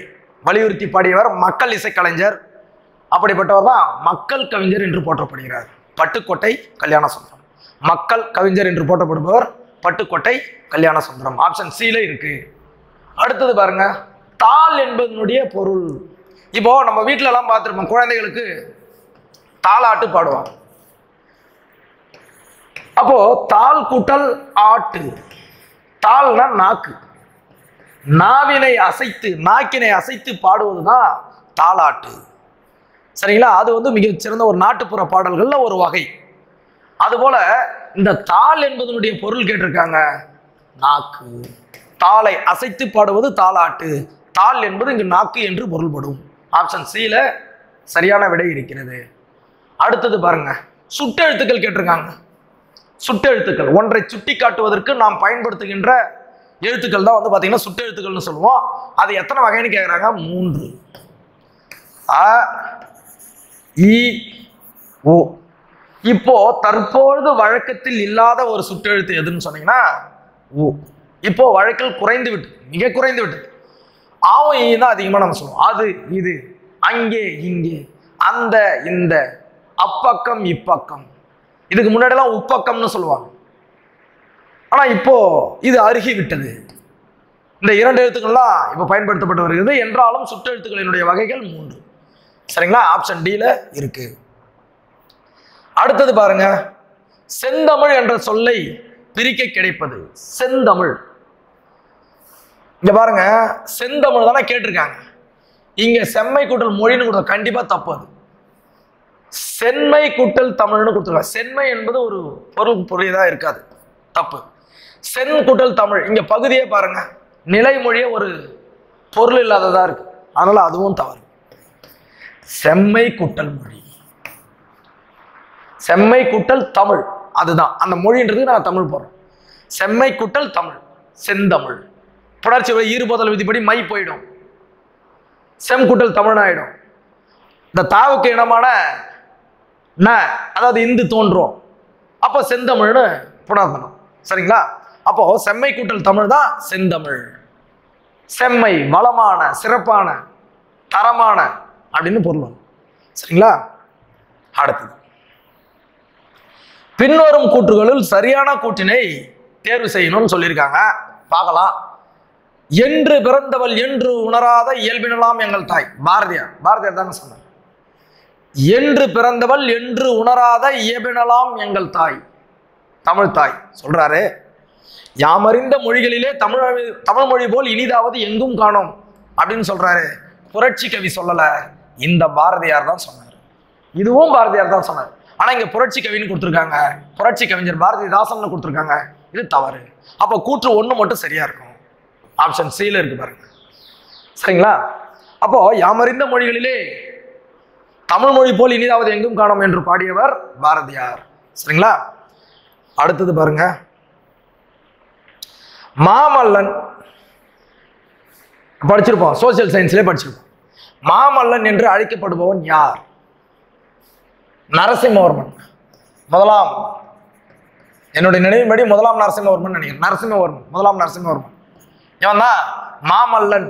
வலியுறுத்தி பாடியவர், மக்கள் இசைக்கலைஞர். அப்படிப்பட்டவர் தான் மக்கள் கவிஞர் என்று போற்றப்படுகிறார் பட்டுக்கோட்டை கல்யாண சுந்தரம். மக்கள் கவிஞர் என்று போற்றப்படுபவர் பட்டுக்கோட்டை கல்யாண சுந்தரம். ஆப்ஷன் சில இருக்கு. அடுத்தது பாருங்க. தாள் என்பதனுடைய பொருள். இப்போ நம்ம வீட்டில எல்லாம் பார்த்துருப்போம், குழந்தைகளுக்கு தாளாட்டு பாடுவாங்க. அப்போ தாள் கூட்டல் ஆட்டு. தாள்னா நாக்கு, நாவினை அசைத்து நாக்கினை அசைத்து பாடுவதுதான் தாளாட்டு. சரிங்களா? அது வந்து மிகச்சிறந்த ஒரு நாட்டுப்புற பாடல்கள்ல ஒரு வகை. அதுபோல இந்த தாள் என்பதனுடைய பொருள் கேட்டிருக்காங்க, நாக்கு. தாளை அசைத்து பாடுவது தாளாட்டு. தாள் என்பது இங்கு நாக்கு என்று பொருள்படும். ஆப்ஷன் சில சரியான விடை இருக்கிறது. அடுத்தது பாருங்க, சுட்டெழுத்துக்கள் கேட்டிருக்காங்க. சுட்டெழுத்துக்கள் ஒன்றை சுட்டி காட்டுவதற்கு நாம் பயன்படுத்துகின்ற எழுத்துக்கள் தான் வந்து பார்த்தீங்கன்னா சுட்டெழுத்துக்கள்னு சொல்லுவோம். அது எத்தனை வகைன்னு கேட்குறாங்க? 3. அ, இ, ஓ. இப்போ தற்பொழுது வழக்கத்தில் இல்லாத ஒரு சுட்டெழுத்து எதுன்னு சொன்னீங்கன்னா ஓ. இப்போ வழக்கில் குறைந்து விட்டு, மிக குறைந்து விட்டு. ஆவும் ஈ தான் அதிகமாக நம்ம சொல்லுவோம். அது, இது, அங்கே, இங்கே, அந்த, இந்த, அப்பக்கம், இப்பக்கம். இதுக்கு முன்னாடிலாம் உப்பக்கம்னு சொல்லுவாங்க. ஆனா இப்போ இது அருகி விட்டது. இந்த 2 எழுத்துக்கள்லாம் இப்போ பயன்படுத்தப்பட்டு வருகிறது. என்றாலும் சுட்டெழுத்துக்களினுடைய வகைகள் 3. சரிங்களா? ஆப்ஷன் டில இருக்கு. அடுத்தது பாருங்க, செந்தமிழ் என்ற சொல்லை பிரிக்க கிடைப்பது. செந்தமிழ், இங்க பாருங்க, செந்தமிழ் தானே கேட்டிருக்காங்க. இங்க செம்மை கூட்டல் மொழின்னு கொடுத்தா கண்டிப்பா தப்பு. அது செம்மை கூட்டல் தமிழ்னு கொடுத்துருக்காங்க. செம்மை என்பது ஒரு பொருள் புரியதா இருக்காது, தப்பு. சென் கூட்டல் தமிழ், இங்க பகுதியே பாருங்க, நிலைமொழியே ஒரு பொருள் இல்லாததா இருக்கு, அதனால அதுவும் தவறு. செம்மை கூட்டல் மொழி, செம்மை கூட்டல் தமிழ், அதுதான் அந்த மொழின்றது. நான் தமிழ் போறேன். செம்மை கூட்டல் தமிழ், செந்தமிழ். புணர்ச்சி ஈறுபோதல் விதிப்படி மை போயிடும், செம் கூட்டல் தமிழ் ஆயிடும். இந்த தாவுக்கு இனமான ந, அதாவது இந்து தோன்றும், அப்போ செந்தமிழ்னு புணர்த்தணும். சரிங்களா? அப்போ செம்மை கூட்டல் தமிழ் தான் செந்தமிழ். செம்மை வளமான, சிறப்பான, தரமான அப்படின்னு பொருள். சரிங்களா? அடுத்தது, பின்வரும் கூற்றுகளில் சரியான கூற்றினை தேர்வு செய்யணும்னு சொல்லியிருக்காங்க. பார்க்கலாம். என்று பிறந்தவள் என்று உணராத இயல்பினலாம் எங்கள் தாய். பாரதியார், பாரதியார் தாங்க சொன்னார். என்று பிறந்தவள் என்று உணராத இயல்பினலாம் எங்கள் தாய், தமிழ் தாய் சொல்றாரு. யாமறிந்த மொழிகளிலே தமிழ் மொழி போல் இனிதாவது எங்கும் காணோம் அப்படின்னு சொல்றாரு. புரட்சி கவி சொல்லல, இந்த பாரதியார் தான் சொன்னார். இதுவும் பாரதியார் தான் சொன்னார். ஆனா இங்க புரட்சி கவின்னு கொடுத்துருக்காங்க, புரட்சி கவிஞர் பாரதிதாசன் கொடுத்துருக்காங்க. இது தவறு. அப்போ கூற்று 1 மட்டும் சரியா இருக்கும். ஆப்ஷன் சில இருக்கு பாருங்க. சரிங்களா? அப்போ யாமறிந்த மொழிகளிலே தமிழ் மொழி போல் இனிதாவது எங்கும் காணோம் என்று பாடியவர் பாரதியார். சரிங்களா? அடுத்தது பாருங்க, மாமல்லன் படிச்சிருப்போம், சோசியல் சயின்ஸ்லேயே படிச்சிருப்போம். மாமல்லன் என்று அழைக்கப்படுபவன் யார்? நரசிம்மவர்மன். முதலாம், என்னுடைய நினைவின்படி முதலாம் நரசிம்மவர்மன் நினைக்கிறேன். நரசிம்மவர்மன், முதலாம் நரசிம்மவர்மன். இவன் தான் மாமல்லன்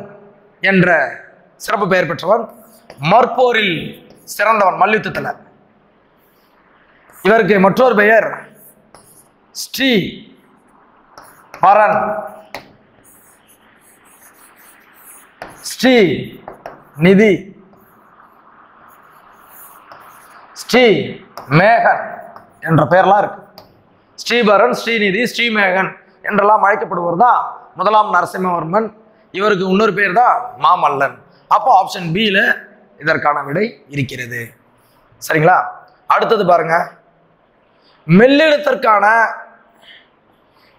என்ற சிறப்பு பெயர் பெற்றவன். மற்போரில் சிறந்தவன், மல்யுத்தத்தில். இவருக்கு மற்றொரு பெயர் ஸ்ரீ பரன், ஸ்ரீ நிதி, ஸ்ரீ மேகன் என்ற பெயர்லாம் இருக்கு. ஸ்ரீபரன், ஸ்ரீநிதி, ஸ்ரீமேகன் என்றெல்லாம் அழைக்கப்படுவர் தான் முதலாம் நரசிம்மவர்மன். இவருக்கு இன்னொரு பேர் தான் மாமல்லன். அப்போ ஆப்ஷன் பில இதற்கான விடை இருக்கிறது. சரிங்களா? அடுத்தது பாருங்க, மெல்லினத்திற்கான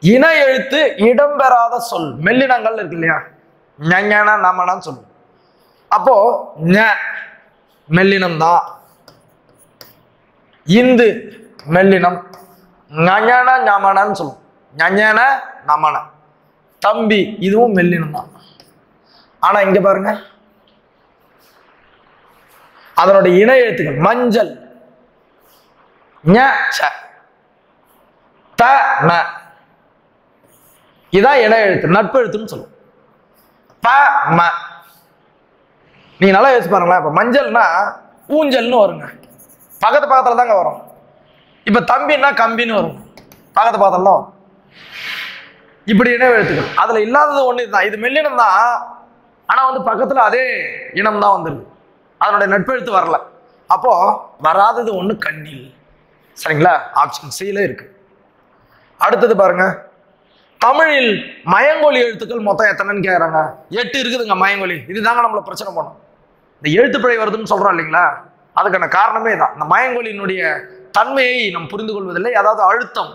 இன எழுத்து இடம்பெறாத சொல். மெல்லினங்கள் இருக்கு இல்லையா, ஞஞன நமனன்னு சொல்லு. அப்போ ஞ மெல்லினம் தான், இந்து மெல்லினம், ஞஞன நமனன்னு சொல்லும். ஞஞன நமன, தம்பி, இதுவும் மெல்லினம் தான். ஆனா இங்க பாருங்க, அதனுடைய இணை எழுத்துக்கள் மஞ்சள், ஞ ச த ந, இதான் இணை எழுத்து, நட்பு எழுத்துன்னு சொல்லுவோம். ப ம, நீங்க நல்லா யோசிச்சு பாருங்களேன். இப்ப மஞ்சள்னா ஊஞ்சல்னு வருங்க, பக்கத்து பக்கத்துல தாங்க வரும். இப்ப தம்பின்னா கம்பின்னு வரும், பக்கத்து பக்கத்துல தான் வரும். இப்படி இணை எழுத்துக்கள். அதுல இல்லாதது ஒண்ணு தான், இது மெல்லினம் தான். ஆனா வந்து பக்கத்துல அதே இனம் தான் வந்துருக்கு, அதனுடைய நட்பெழுத்து வரல. அப்போ வராதது ஒண்ணு கண்ணில். சரிங்களா? ஆப்ஷன் சில இருக்கு. அடுத்தது பாருங்க, தமிழில் மயங்கொலி எழுத்துக்கள் மொத்தம் எத்தனைன்னு கேட்குறாங்க. 8 இருக்குதுங்க மயங்கொலி. இதுதாங்க நம்மள பிரச்சனை பண்ணும். இந்த எழுத்து பிழை வருதுன்னு சொல்றோம் இல்லைங்களா, அதுக்கான காரணமே தான். இந்த மயங்கொலியினுடைய தன்மையை நாம் புரிந்து கொள்வதில்லை. அதாவது அழுத்தம்,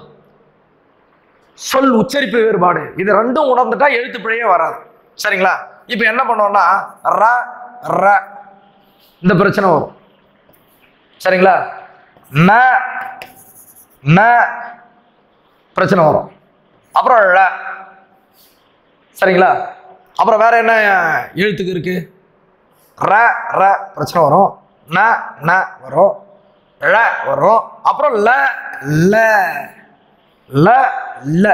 சொல் உச்சரிப்பு வேறுபாடு, இது ரெண்டும் உணர்ந்துட்டா எழுத்து பிழையே வராது. சரிங்களா? இப்ப என்ன பண்ணுவோம்னா ர ர இந்த பிரச்சனை வரும். சரிங்களா? ந ந பிரச்சனை வரும். அப்புறம் ழ. சரிங்களா? அப்புறம் வேற என்ன எழுத்துக்கு இருக்கு? ர ர பிரச்சனை வரும், ந ந வரும், ழ வரும், அப்புறம் ல ல ல ல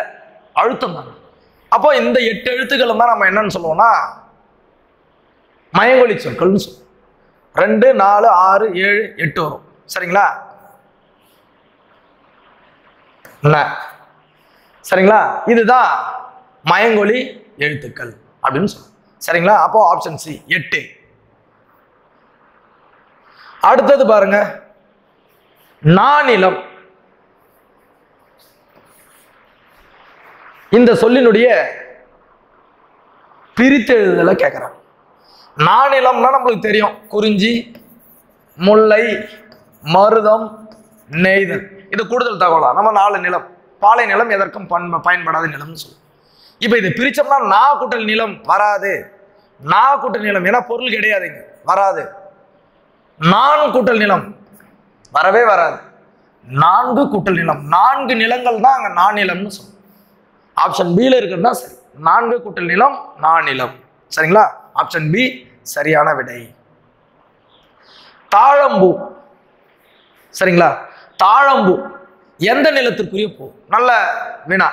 அழுத்தம் தான். அப்போ இந்த 8 எழுத்துக்கள் தான் நம்ம என்னன்னு சொல்லுவோம்னா மயங்கொலி சொற்கள்னு சொல்லுவோம். 2 4 6 7 8 வரும். சரிங்களா? ந. சரிங்களா? இதுதான் மயங்கொலி எழுத்துக்கள் அப்படின்னு சொல்லுவோம். சரிங்களா? அப்போ ஆப்ஷன் சி 8. அடுத்தது பாருங்க, நானிலம். இந்த சொல்லினுடைய பிரித்து எழுதுதலை கேட்கிறேன். நானிலம்னா நம்மளுக்கு தெரியும், குறிஞ்சி, முல்லை, மருதம், நெய்தல். இது கூடுதல் தகவலா. நம்ம 4 நிலம். பாலை நிலம் எதற்கும் பயன்படாத நிலம்னு சொல்லுவோம். இப்ப இதை பிரிச்சோம்னா நா கூட்டல் நிலம் வராது. நா கூட்டல் நிலம் ஏன்னா பொருள் கிடையாதுங்க, வராது. நான் கூட்டல் நிலம் வரவே வராது. 4 கூட்டல் நிலம், 4 நிலங்கள் தான் அங்க நானிலம்னு சொல்லுவோம். ஆப்ஷன் பில இருக்குன்னா சரி. 4 கூட்டல் நிலம் நானிலம். சரிங்களா? ஆப்ஷன் பி சரியான விடை. தாழம்பூ. சரிங்களா? தாழம்பூ எந்த நிலத்திற்குரிய பூ? நல்ல வினா.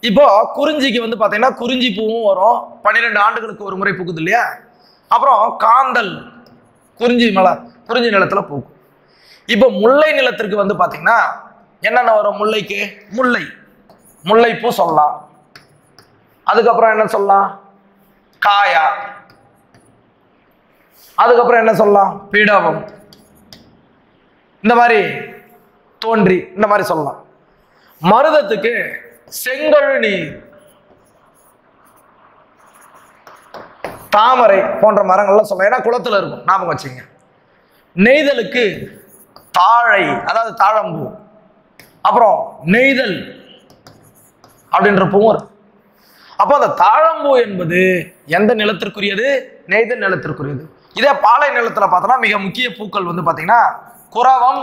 இப்போ குறிஞ்சிக்கு வந்து பாத்தீங்கன்னா குறிஞ்சி பூவும் வரும், 12 ஆண்டுகளுக்கு ஒரு முறை பூக்குது இல்லையா? அப்புறம் காந்தல் குறிஞ்சி குறிஞ்சி நிலத்துல பூக்கும். இப்போ முல்லை நிலத்திற்கு வந்து பாத்தீங்கன்னா என்னென்ன வரும்? முல்லைக்கு முல்லைப்பூ சொல்லலாம். அதுக்கப்புறம் என்ன சொல்லலாம்? காயா. அதுக்கப்புறம் என்ன சொல்லலாம்? பீடவம். இந்த மாதிரி தோன்றி இந்த மாதிரி சொல்லலாம். மருதத்துக்கு செங்கழு நீர், தாமரை போன்ற மரங்கள்லாம் சொல்லலாம், ஏன்னா குளத்துல இருக்கும், ஞாபகம் வச்சுங்க. நெய்தலுக்கு தாழை, அதாவது தாழம்பூ. அப்புறம் நெய்தல் அப்படின்ற பூவும் இருக்கு. அப்போ அந்த தாழம்பூ என்பது எந்த நிலத்திற்குரியது? நெய்தல் நிலத்திற்குரியது. இதே பாலை நிலத்துல பார்த்தோம்னா மிக முக்கிய பூக்கள் வந்து பாத்தீங்கன்னா குரவம்,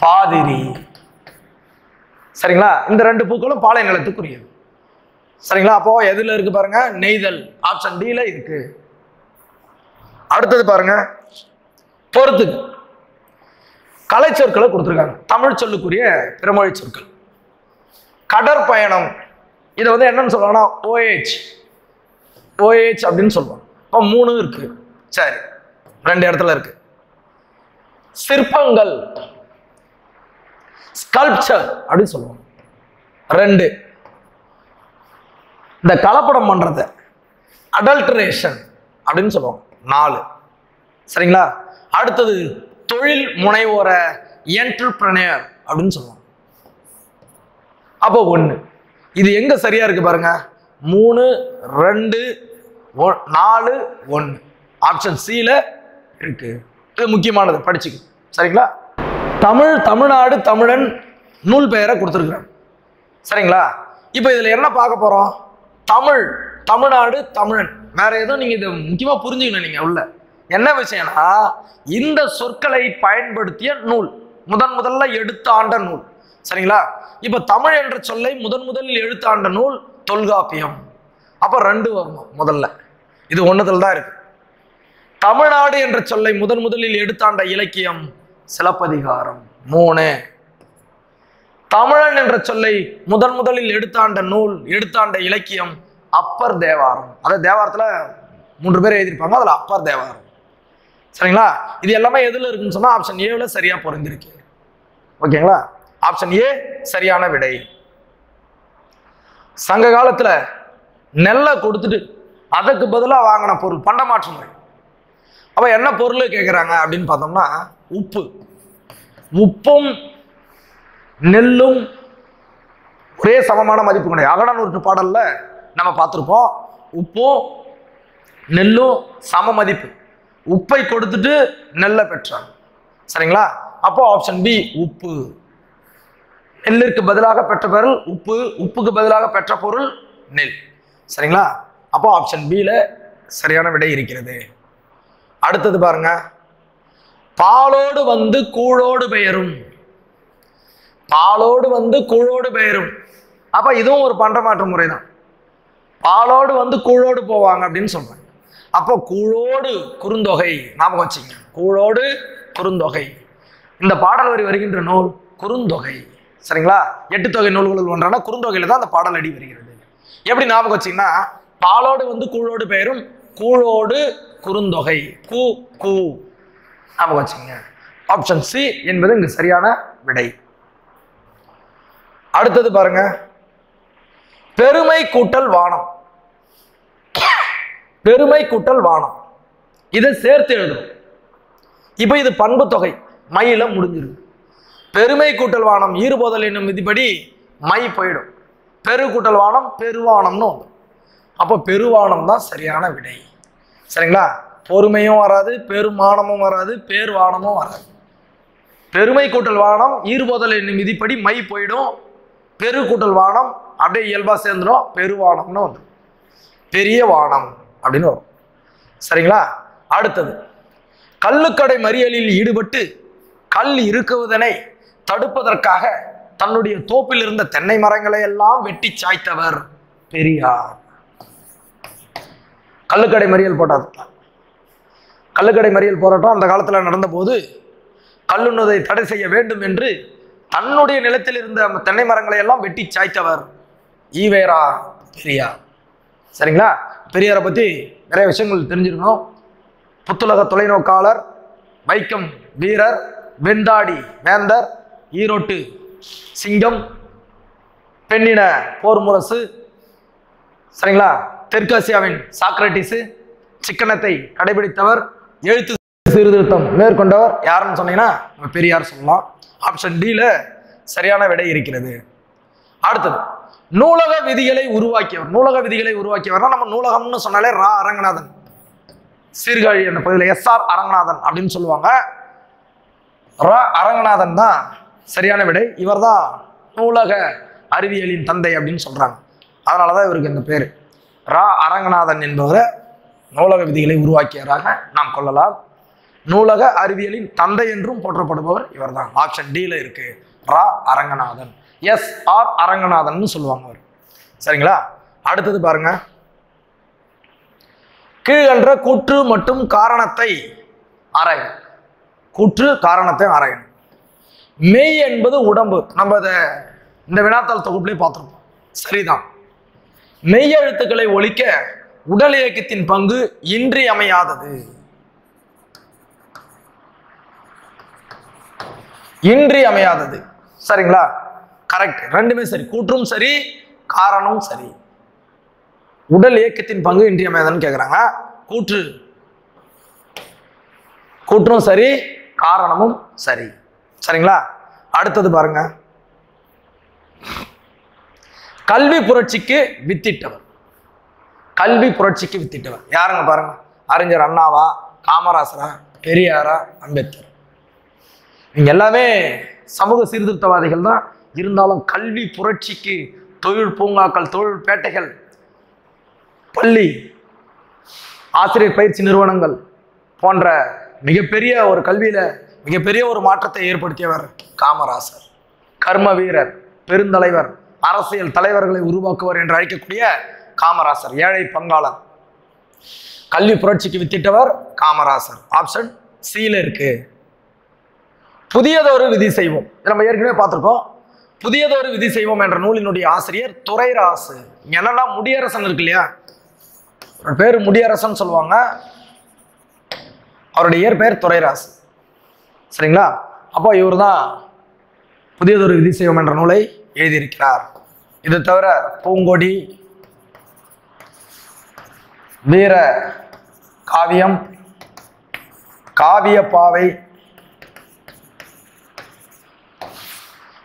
பாதிரி. சரிங்களா? இந்த 2 பூக்களும் பாலை நிலத்துக்குரியது. சரிங்களா? அப்போ எதுல இருக்கு பாருங்க? நெய்தல். ஆப்ஷன் டில இருக்கு. அடுத்தது பாருங்க, பொறுத்துக்கு கலை சொற்களை கொடுத்துருக்காங்க. தமிழ் சொல்லுக்குரிய பிறமொழி சொற்கள். கடற்பயணம், இதை வந்து என்னன்னு சொல்லுவாங்கன்னா OH அப்படின்னு சொல்லுவாங்க. இப்போ 3 இருக்கு. சரி, 2 இடத்துல இருக்கு. சிற்பங்கள், ஸ்கல்ப்சர் அப்படின்னு சொல்லுவாங்க, 2. இந்த கலப்படம் பண்றது அடல்ட்ரேஷன் அப்படின்னு சொல்லுவாங்க, 4. சரிங்களா? அடுத்தது தொழில் முனைவோர என்டர்பிரனர் அப்படின்னு சொல்லுவாங்க. அப்போ 1. இது எங்க சரியா இருக்கு பாருங்க? 3 2 4 1. ஆப்ஷன் சில இருக்கு. இது முக்கியமானது, படிச்சுக்க. சரிங்களா? தமிழ்நாடு தமிழன் நூல் பெயரை கொடுத்துருக்குறேன். சரிங்களா? இப்போ இதுல என்ன பார்க்க போறோம்? தமிழ்நாடு தமிழன். வேற எதுவும் நீங்க இதை முக்கியமா புரிஞ்சுக்கணும். நீங்க உள்ள என்ன விஷயம்னா, இந்த சொற்களை பயன்படுத்திய நூல், முதல்ல எடுத்தாண்ட நூல். சரிங்களா? இப்ப தமிழ் என்ற சொல்லை முதலில் எழுத்தாண்ட நூல் தொல்காப்பியம். அப்ப 2 வரணும் முதல்ல. இது 1த்துல தான் இருக்கு. தமிழ்நாடு என்ற சொல்லை முதலில் எடுத்தாண்ட இலக்கியம் சிலப்பதிகாரம், 3. தமிழன் என்ற சொல்லை முதலில் எடுத்தாண்ட நூல், எடுத்தாண்ட இலக்கியம் அப்பர் தேவாரம். அதாவது தேவாரத்துல 3 பேர் எழுதியிருப்பாங்க, அதுல அப்பர் தேவாரம். சரிங்களா? இது எல்லாமே எதுல இருக்குன்னு சொன்னா ஆப்ஷன் ஏல சரியா பொருந்திருக்கு. ஓகேங்களா? ஆப்ஷன் ஏ சரியான விடை. சங்க காலத்துல நெல்லை கொடுத்துட்டு அதுக்கு பதிலா வாங்கின பொருள் பண்டமாற்று முறை. அப்ப என்ன பொருள் கேட்குறாங்க அப்படின்னு பார்த்தோம்னா உப்பும் நெல்லும் ஒரே சமமான மதிப்பு கிடையாது. அகநானூற்று பாடல்ல நம்ம பார்த்துருப்போம், உப்பும் நெல்லும் சம மதிப்பு. உப்பை கொடுத்துட்டு நெல்லை பெற்றான். சரிங்களா? அப்போ ஆப்ஷன் பி உப்பு. நெல்லிற்கு பதிலாக பெற்ற பொருள் உப்பு, உப்புக்கு பதிலாக பெற்ற பொருள் நெல். சரிங்களா? அப்போ ஆப்ஷன் பில சரியான விடை இருக்கிறது. அடுத்தது பாருங்க, பாலோடு வந்து கூழோடு பெயரும். பாலோடு வந்து கூழோடு பெயரும். அப்ப இதுவும் ஒரு பண்டமாற்று முறை தான். பாலோடு வந்து கூழோடு போவாங்க அப்படின்னு சொல்றாங்க. அப்போ கூழோடு குறுந்தொகை ஞாபகம் வச்சுங்க. கூழோடு குறுந்தொகை. இந்த பாடல் வரி வருகின்ற நூல் குறுந்தொகை. சரிங்களா? 8 தொகை நூல்களில் ஒன்றான குறுந்தொகையில தான் அந்த பாடல் அடி வருகிறது. எப்படி ஞாபகம் வச்சீங்கன்னா, பாலோடு வந்து கூழோடு பெயரும், கூழோடு குறுந்தொகை. கூ கூ ஞாபகம் வச்சுங்க. ஆப்ஷன் சி என்பது இங்கு சரியான விடை. அடுத்தது பாருங்க, பெருமை கூட்டல் வானம். பெருமை கூட்டல் வானம் இதை சேர்த்து எழுதணும். இப்ப இது பண்பு தொகை மையில முடிஞ்சிருக்கு. பெருமை கூட்டல் வானம் ஈறுபோதல் என்னும் விதிப்படி மை போயிடும். பெரு கூட்டல் வானம் பெருவானம்னு வரும். அப்போ பெருவானம் தான் சரியான விடை. சரிங்களா? பொறுமையும் வராது, பெருமானமும் வராது, பேர்வானமும் வராது. பெருமை கூட்டல் வானம் ஈறுபோதல் என்னும் விதிப்படி மை போயிடும். பெரு கூட்டல் வானம் அப்படியே இயல்பா சேர்ந்துடும், பெருவானம்னு வந்துடும். பெரிய வானம் அப்படின்னு வரும். சரிங்களா? அடுத்தது, கள்ளுக்கடை மறியலில் ஈடுபட்டு கல் இருக்குவதனை தடுப்பதற்காக தன்னுடைய தோப்பில் இருந்த தென்னை மரங்களை எல்லாம் வெட்டி சாய்த்தவர் பெரியார். கள்ளுக்கடை மறியல் போராட்டம். கள்ளுக்கடை மறியல் போராட்டம் அந்த காலத்தில் நடந்த போது கல்லுண்ணதை தடை செய்ய வேண்டும் என்று தன்னுடைய நிலத்தில் இருந்த தென்னை மரங்களை எல்லாம் வெட்டி சாய்த்தவர் ஈவேரா பெரியார். சரிங்களா? பெரியாரை பத்தி நிறைய விஷயங்கள் தெரிஞ்சிருக்கணும். புத்துலக தொலைநோக்காளர், வைக்கம் வீரர், வெண்டாடி வேந்தர், ஈரோட்டு சிங்கம், பெண்ணின போர் முரசு. சரிங்களா? தெற்காசியாவின் சாக்ரட்டிஸ், சிக்கனத்தை கடைபிடித்தவர், எழுத்து சீர்திருத்தம் மேற்கொண்டவர் யாருன்னு சொன்னீங்கன்னா பெரியார் சொல்லலாம். ஆப்ஷன் டில சரியான விடை இருக்கிறது. அடுத்தது, நூலக விதிகளை உருவாக்கியவர். நூலக விதிகளை உருவாக்கியவர்னா நம்ம நூலகம்னு சொன்னாலே ரா அரங்கநாதன், சீர்காழி என்ற பகுதியில் SR அரங்கநாதன் அப்படின்னு சொல்லுவாங்க. ரா அரங்கநாதன் தான் சரியான விடை. இவர் தான் நூலக அறிவியலின் தந்தை அப்படின்னு சொல்றாங்க. அதனாலதான் இவருக்கு இந்த பேரு. ரா அரங்கநாதன் என்பவரை நூலக விதிகளை உருவாக்கியவராக நாம் கொள்ளலாம். நூலக அறிவியலின் தந்தை என்றும் போற்றப்படுபவர் இவர் தான். ஆப்ஷன் டில இருக்கு, ரா அரங்கநாதன். SR அரங்கநாதன் சொல்லுவாங்க அவர். சரிங்களா? அடுத்தது பாருங்க, கீழென்ற கூற்று மற்றும் காரணத்தை ஆராயும். கூற்று காரணத்தை ஆராயணும். மெய் என்பது உடம்பு. நம்ம இந்த வினாத்தாள் தொகுப்புலேயே பார்த்துருப்போம். சரிதான். மெய் எழுத்துக்களை ஒழிக்க உடல் இயக்கத்தின் பங்கு இன்றியமையாதது. இன்றியமையாதது. சரிங்களா? கரெக்ட். ரெண்டுமே சரி. கூற்றும் சரி, காரணமும் சரி. உடல் இயக்கத்தின் பங்கு இன்றியமையாதுன்னு கேட்குறாங்க. கூற்றும் சரி, காரணமும் சரி. சரிங்களா? அடுத்தது பாருங்க, கல்வி புரட்சிக்கு வித்திட்டவர். கல்வி புரட்சிக்கு வித்திட்டவர் யாருங்க பாருங்க? அறிஞர் அண்ணாவா, காமராசரா, பெரியாரா, அம்பேத்கர்? இங்க எல்லாமே சமூக சீர்திருத்தவாதிகள் தான். இருந்தாலும் கல்வி புரட்சிக்கு தொழில் பூங்காக்கள், தொழில் பேட்டைகள், பள்ளி, ஆசிரியர் பயிற்சி நிறுவனங்கள் போன்ற மிகப்பெரிய ஒரு கல்வியில மிகப்பெரிய ஒரு மாற்றத்தை ஏற்படுத்தியவர் காமராசர். கர்ம வீரர், பெருந்தலைவர், அரசியல் தலைவர்களை உருவாக்குவர் என்று அழைக்கக்கூடிய காமராசர், ஏழை பங்காளர். கல்வி புரட்சிக்கு வித்திட்டவர் காமராசர். ஆப்ஷன் சில இருக்கு. புதியதொரு விதி செய்வோம், நம்ம ஏற்கனவே பார்த்திருக்கோம். புதியதொரு விதி செய்வோம் என்ற நூலினுடைய ஆசிரியர் துரைராசு. என்னன்னா முடியரசன் இருக்கு இல்லையா, பேரு முடியரசன் சொல்லுவாங்க, அவருடைய இயற்பெயர் துரைராசு. சரிங்களா? அப்போ இவர் தான் புதியதொரு விதி செய்வோம் என்ற நூலை எழுதியிருக்கிறார். இது தவிர பூங்கொடி, வீர காவியம், காவியப்பாவை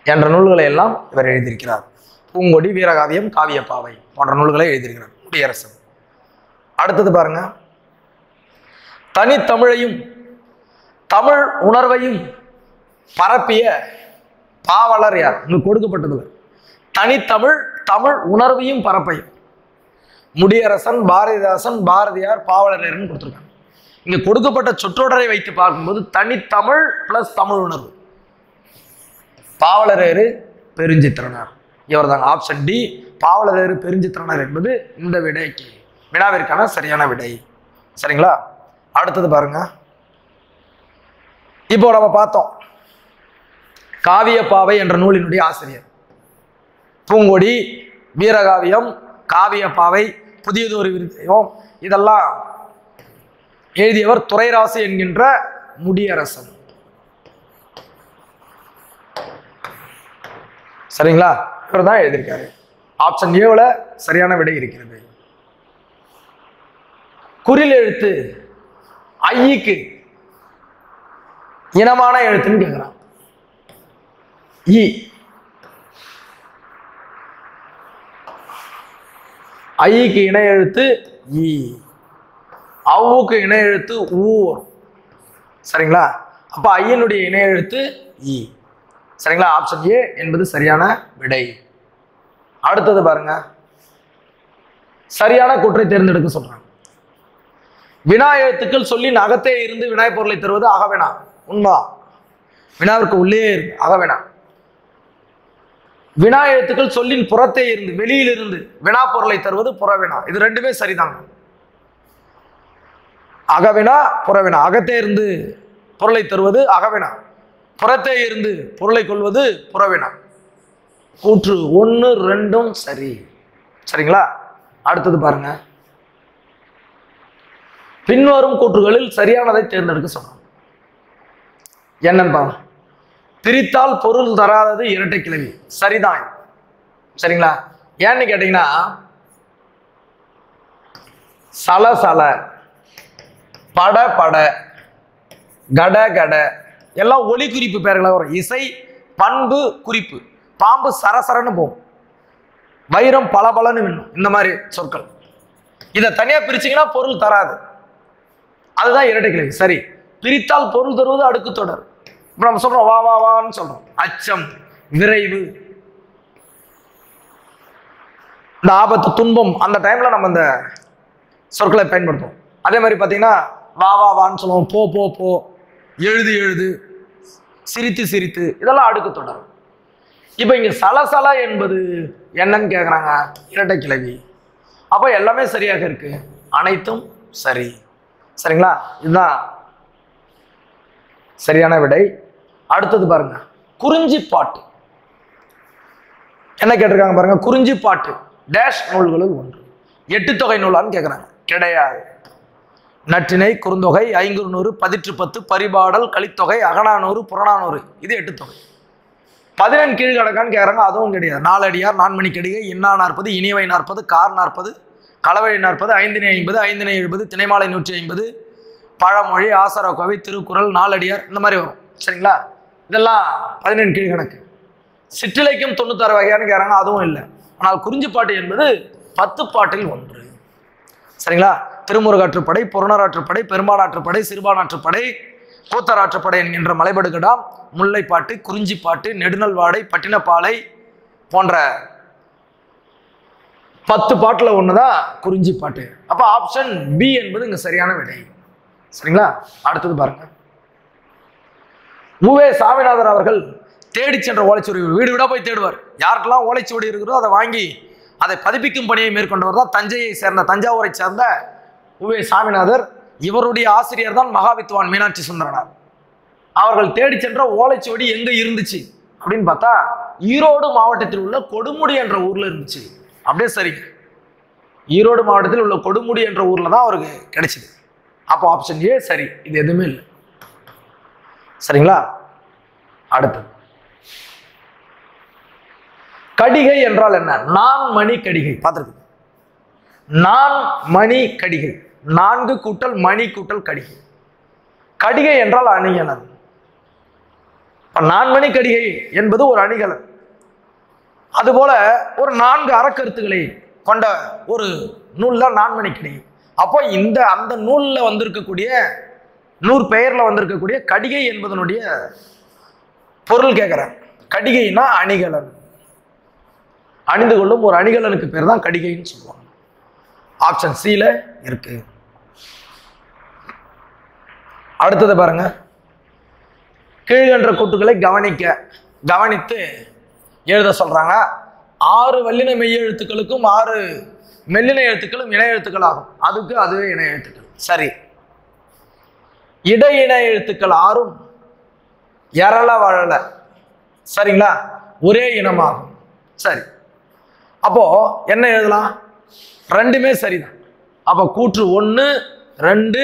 என்ற நூல்களை எல்லாம் இவர் எழுதியிருக்கிறார். பூங்கொடி, வீரகாவியம், காவியப்பாவை போன்ற நூல்களை எழுதியிருக்கிறார் முடியரசன். அடுத்தது பாருங்க, தனித்தமிழையும் தமிழ் உணர்வையும் பரப்பிய பாவலர் யார்? இங்கு கொடுக்கப்பட்டதுல தனித்தமிழ் தமிழ் உணர்வையும் பரப்பையும் முடியரசன், பாரதிதாசன், பாரதியார், பாவலர்னு கொடுத்துருக்காங்க. இங்க கொடுக்கப்பட்ட சொற்றொடரை வைத்து பார்க்கும்போது தனித்தமிழ் பிளஸ் தமிழ் உணர்வு. பாவலரேறு பெருஞ்சித்திரனார் இவர் தாங்க. ஆப்ஷன் டி பாவலரேறு பெருஞ்சித்திரனார் என்பது இந்த விடைக்கு வினாவிற்கான சரியான விடை. சரிங்களா? அடுத்தது பாருங்க. இப்போ நம்ம பார்த்தோம் காவியப்பாவை என்ற நூலினுடைய ஆசிரியர் பூங்கொடி, வீரகாவியம், காவியப்பாவை, புதியதொரு விருதம் இதெல்லாம் எழுதியவர் துரைராசு என்கின்ற முடியரசன். சரிங்களா? இவர் தான் எழுதியிருக்காரு. ஆப்ஷன் ஏவுல சரியான விடை இருக்கிறது. குறில் எழுத்து ஐக்கு இனமான எழுத்துன்னு கேட்கிறான். இ ஐக்கு இணை எழுத்து இ, அவுக்கு இணை எழுத்து ஊ. சரிங்களா? அப்ப ஐயனுடைய இணை எழுத்து இ. சரிங்களா? ஆப்ஷன் ஏ என்பது சரியான விடை. அடுத்தது பாருங்க. சரியான கூற்றை தேர்ந்தெடுக்க சொல்றாங்க. வினா எழுத்துக்கள் சொல்லின் அகத்தே இருந்து வினாய் பொருளை தருவது அகவினா. உண்மை. வினாவிற்கு உள்ளே இருக்கு அகவினா. வினா எழுத்துக்கள் சொல்லின் புறத்தே இருந்து வெளியிலிருந்து வினா பொருளை தருவது புறவினா. இது ரெண்டுமே சரிதாங்க. அகவினா புறவினா. அகத்தே இருந்து பொருளை தருவது அகவினா, புறத்தே இருந்து பொருளை கொள்வது புறவினா. கூற்று 1, 2 சரி. சரிங்களா? அடுத்தது பாருங்க. பின்வரும் கூற்றுகளில் சரியானதை தேர்ந்தெடுக்க சொன்னாங்க. என்னன்னு பாருங்க. பிரித்தால் பொருள் தராதது இரட்டை கிளவி. சரிதான். சரிங்களா? ஏன்னு கேட்டீங்கன்னா சல சல, பட பட, கட கட எல்லாம் ஒலி குறிப்பு பெயர்களாக வரும். இசை பண்பு குறிப்பு. பாம்பு சரசரன்னு போகும், வைரம் பலபலன்னு வேணும். இந்த மாதிரி சொற்கள். இதை தனியா பிரிச்சிங்கன்னா பொருள் தராது. அதுதான் இரட்டை கிளவி. சரி. பிரித்தால் பொருள் தருவது அடுக்கு தொடர். இப்போ நம்ம சொல்றோம் வா வா வான்னு சொல்றோம். அச்சம், விரைவு, இந்த ஆபத்து, துன்பம், அந்த டைம்ல நம்ம இந்த சொற்களை பயன்படுத்துவோம். அதே மாதிரி பார்த்தீங்கன்னா வா வா வான்னு சொல்லுவோம். போ போ போ, எழுது எழுது, சிரித்து சிரித்து, இதெல்லாம் அடுக்கு தொடர். இப்போ இங்க சலசல என்பது என்னன்னு கேட்குறாங்க. இரட்டை கிளவி. அப்போ எல்லாமே சரியாக இருக்கு. அனைத்தும் சரி. சரிங்களா? இதுதான் சரியான விடை. அடுத்தது பாருங்க. குறிஞ்சி பாட்டு என்ன கேட்டிருக்காங்க பாருங்க. குறிஞ்சி பாட்டு டேஷ் நூல்களுள் ஒன்று. 8 தொகை நூலான்னு கேட்குறாங்க. கிடையாது. நற்றிணை, குறுந்தொகை, ஐங்குறுநூறு, பதிற்று பத்து, பரிபாடல், கலித்தொகை, அகநானூறு, புறநானூறு, இது 8 தொகை. 14 கீழ்கணக்கான்னு கேட்குறாங்க. அதுவும் கிடையாது. 4 அடியார், 4 மணி கடிகை, இன்னா 40, இனிவை 40, கார் 40, களவழி 40, 5 50, 5 70, திணைமாலை 150, பழமொழி, ஆசாரக்கோவை, திருக்குறள், 4 அடியார், இந்த மாதிரி வரும். சரிங்களா? இதெல்லாம் 14 கீழ்கணக்கு. சிற்றிலக்கியம் 96 வகையான்னு கேட்குறாங்க. அதுவும் இல்லை. ஆனால் குறிஞ்சி பாட்டு என்பது 10 பாட்டில் ஒன்று. சரிங்களா? திருமுருகாற்றுப்படை, புறநராற்றுப்படை, பெரும்பாலாற்றுப்படை, சிறுபானாற்றுப்படை, கூத்தராற்றுப்படை என்கின்ற மலைபடுகடாம், முல்லைப்பாட்டு, குறிஞ்சிப்பாட்டு, நெடுநல்வாடை, பட்டினப்பாலை போன்ற 10 பாட்டில் ஒண்ணுதான் குறிஞ்சி பாட்டு. அப்ப ஆப்ஷன் பி என்பது இங்க சரியான விடை. சரிங்களா? அடுத்தது பாருங்க. உவே சாமிநாதர் அவர்கள் தேடி சென்ற ஓலைச்சுவடி, வீடு வீடா போய் தேடுவார். யாருக்கெல்லாம் ஓலைச்சுவடி இருக்கிறதோ அதை வாங்கி அதை பதிப்பிக்கும் பணியை மேற்கொண்டவர் தான் தஞ்சையை சேர்ந்த, தஞ்சாவூரை சேர்ந்த உவே சாமிநாதர். இவருடைய ஆசிரியர் தான் மகாவித்வான் மீனாட்சி சுந்தரனார். அவர்கள் தேடி சென்ற ஓலைச்சுவடி எங்க இருந்துச்சு அப்படின்னு பார்த்தா ஈரோடு மாவட்டத்தில் உள்ள கொடுமுடி என்ற ஊர்ல இருந்துச்சு. அப்படியே சரி. ஈரோடு மாவட்டத்தில் உள்ள கொடுமுடி என்ற ஊர்ல தான் அவருக்கு கிடைச்சது. அப்போ ஆப்ஷன் ஏ சரி. இது எதுவுமே இல்லை. சரிங்களா? அடுத்து கடிகை என்றால் என்ன? நான் மணி கடிகை. பார்த்துருக்கு. நான் மணி கடிகை. 4 கூட்டல் மணி கூட்டல் கடிகை. கடிகை என்றால் அணிகலன். நான்மணி கடிகை என்பது ஒரு அணிகலன். அதுபோல ஒரு 4 அறக்கருத்துக்களை கொண்ட ஒரு நூல் தான் நான்மணி கடிகை. அப்போ அந்த நூல்ல வந்திருக்கக்கூடிய பெயர்ல வந்திருக்கக்கூடிய கடிகை என்பதனுடைய பொருள் கேட்கிறேன். கடிகைனா அணிகலன், அணிந்து கொள்ளும் ஒரு அணிகலனுக்கு பேர் தான் கடிகைன்னு சொல்லுவாங்க. ஆப்ஷன் சில இருக்கு. அடுத்தது பாருங்க, கீழ்கண்ட கூட்டுகளை கவனித்து எழுத சொல்றாங்க. 6 வல்லின மெய் எழுத்துக்களுக்கும் 6 மெல்லின எழுத்துக்களும் இணை எழுத்துக்கள் ஆகும். அதுவே இணை எழுத்துக்கள். சரி, இடை இணை எழுத்துக்கள் 6ம் எரள வழல, சரிங்களா, ஒரே இனமாகும். சரி, அப்போ என்ன எழுதலாம்? ரெண்டுமே சரிதான். அப்போ கூற்று 1 2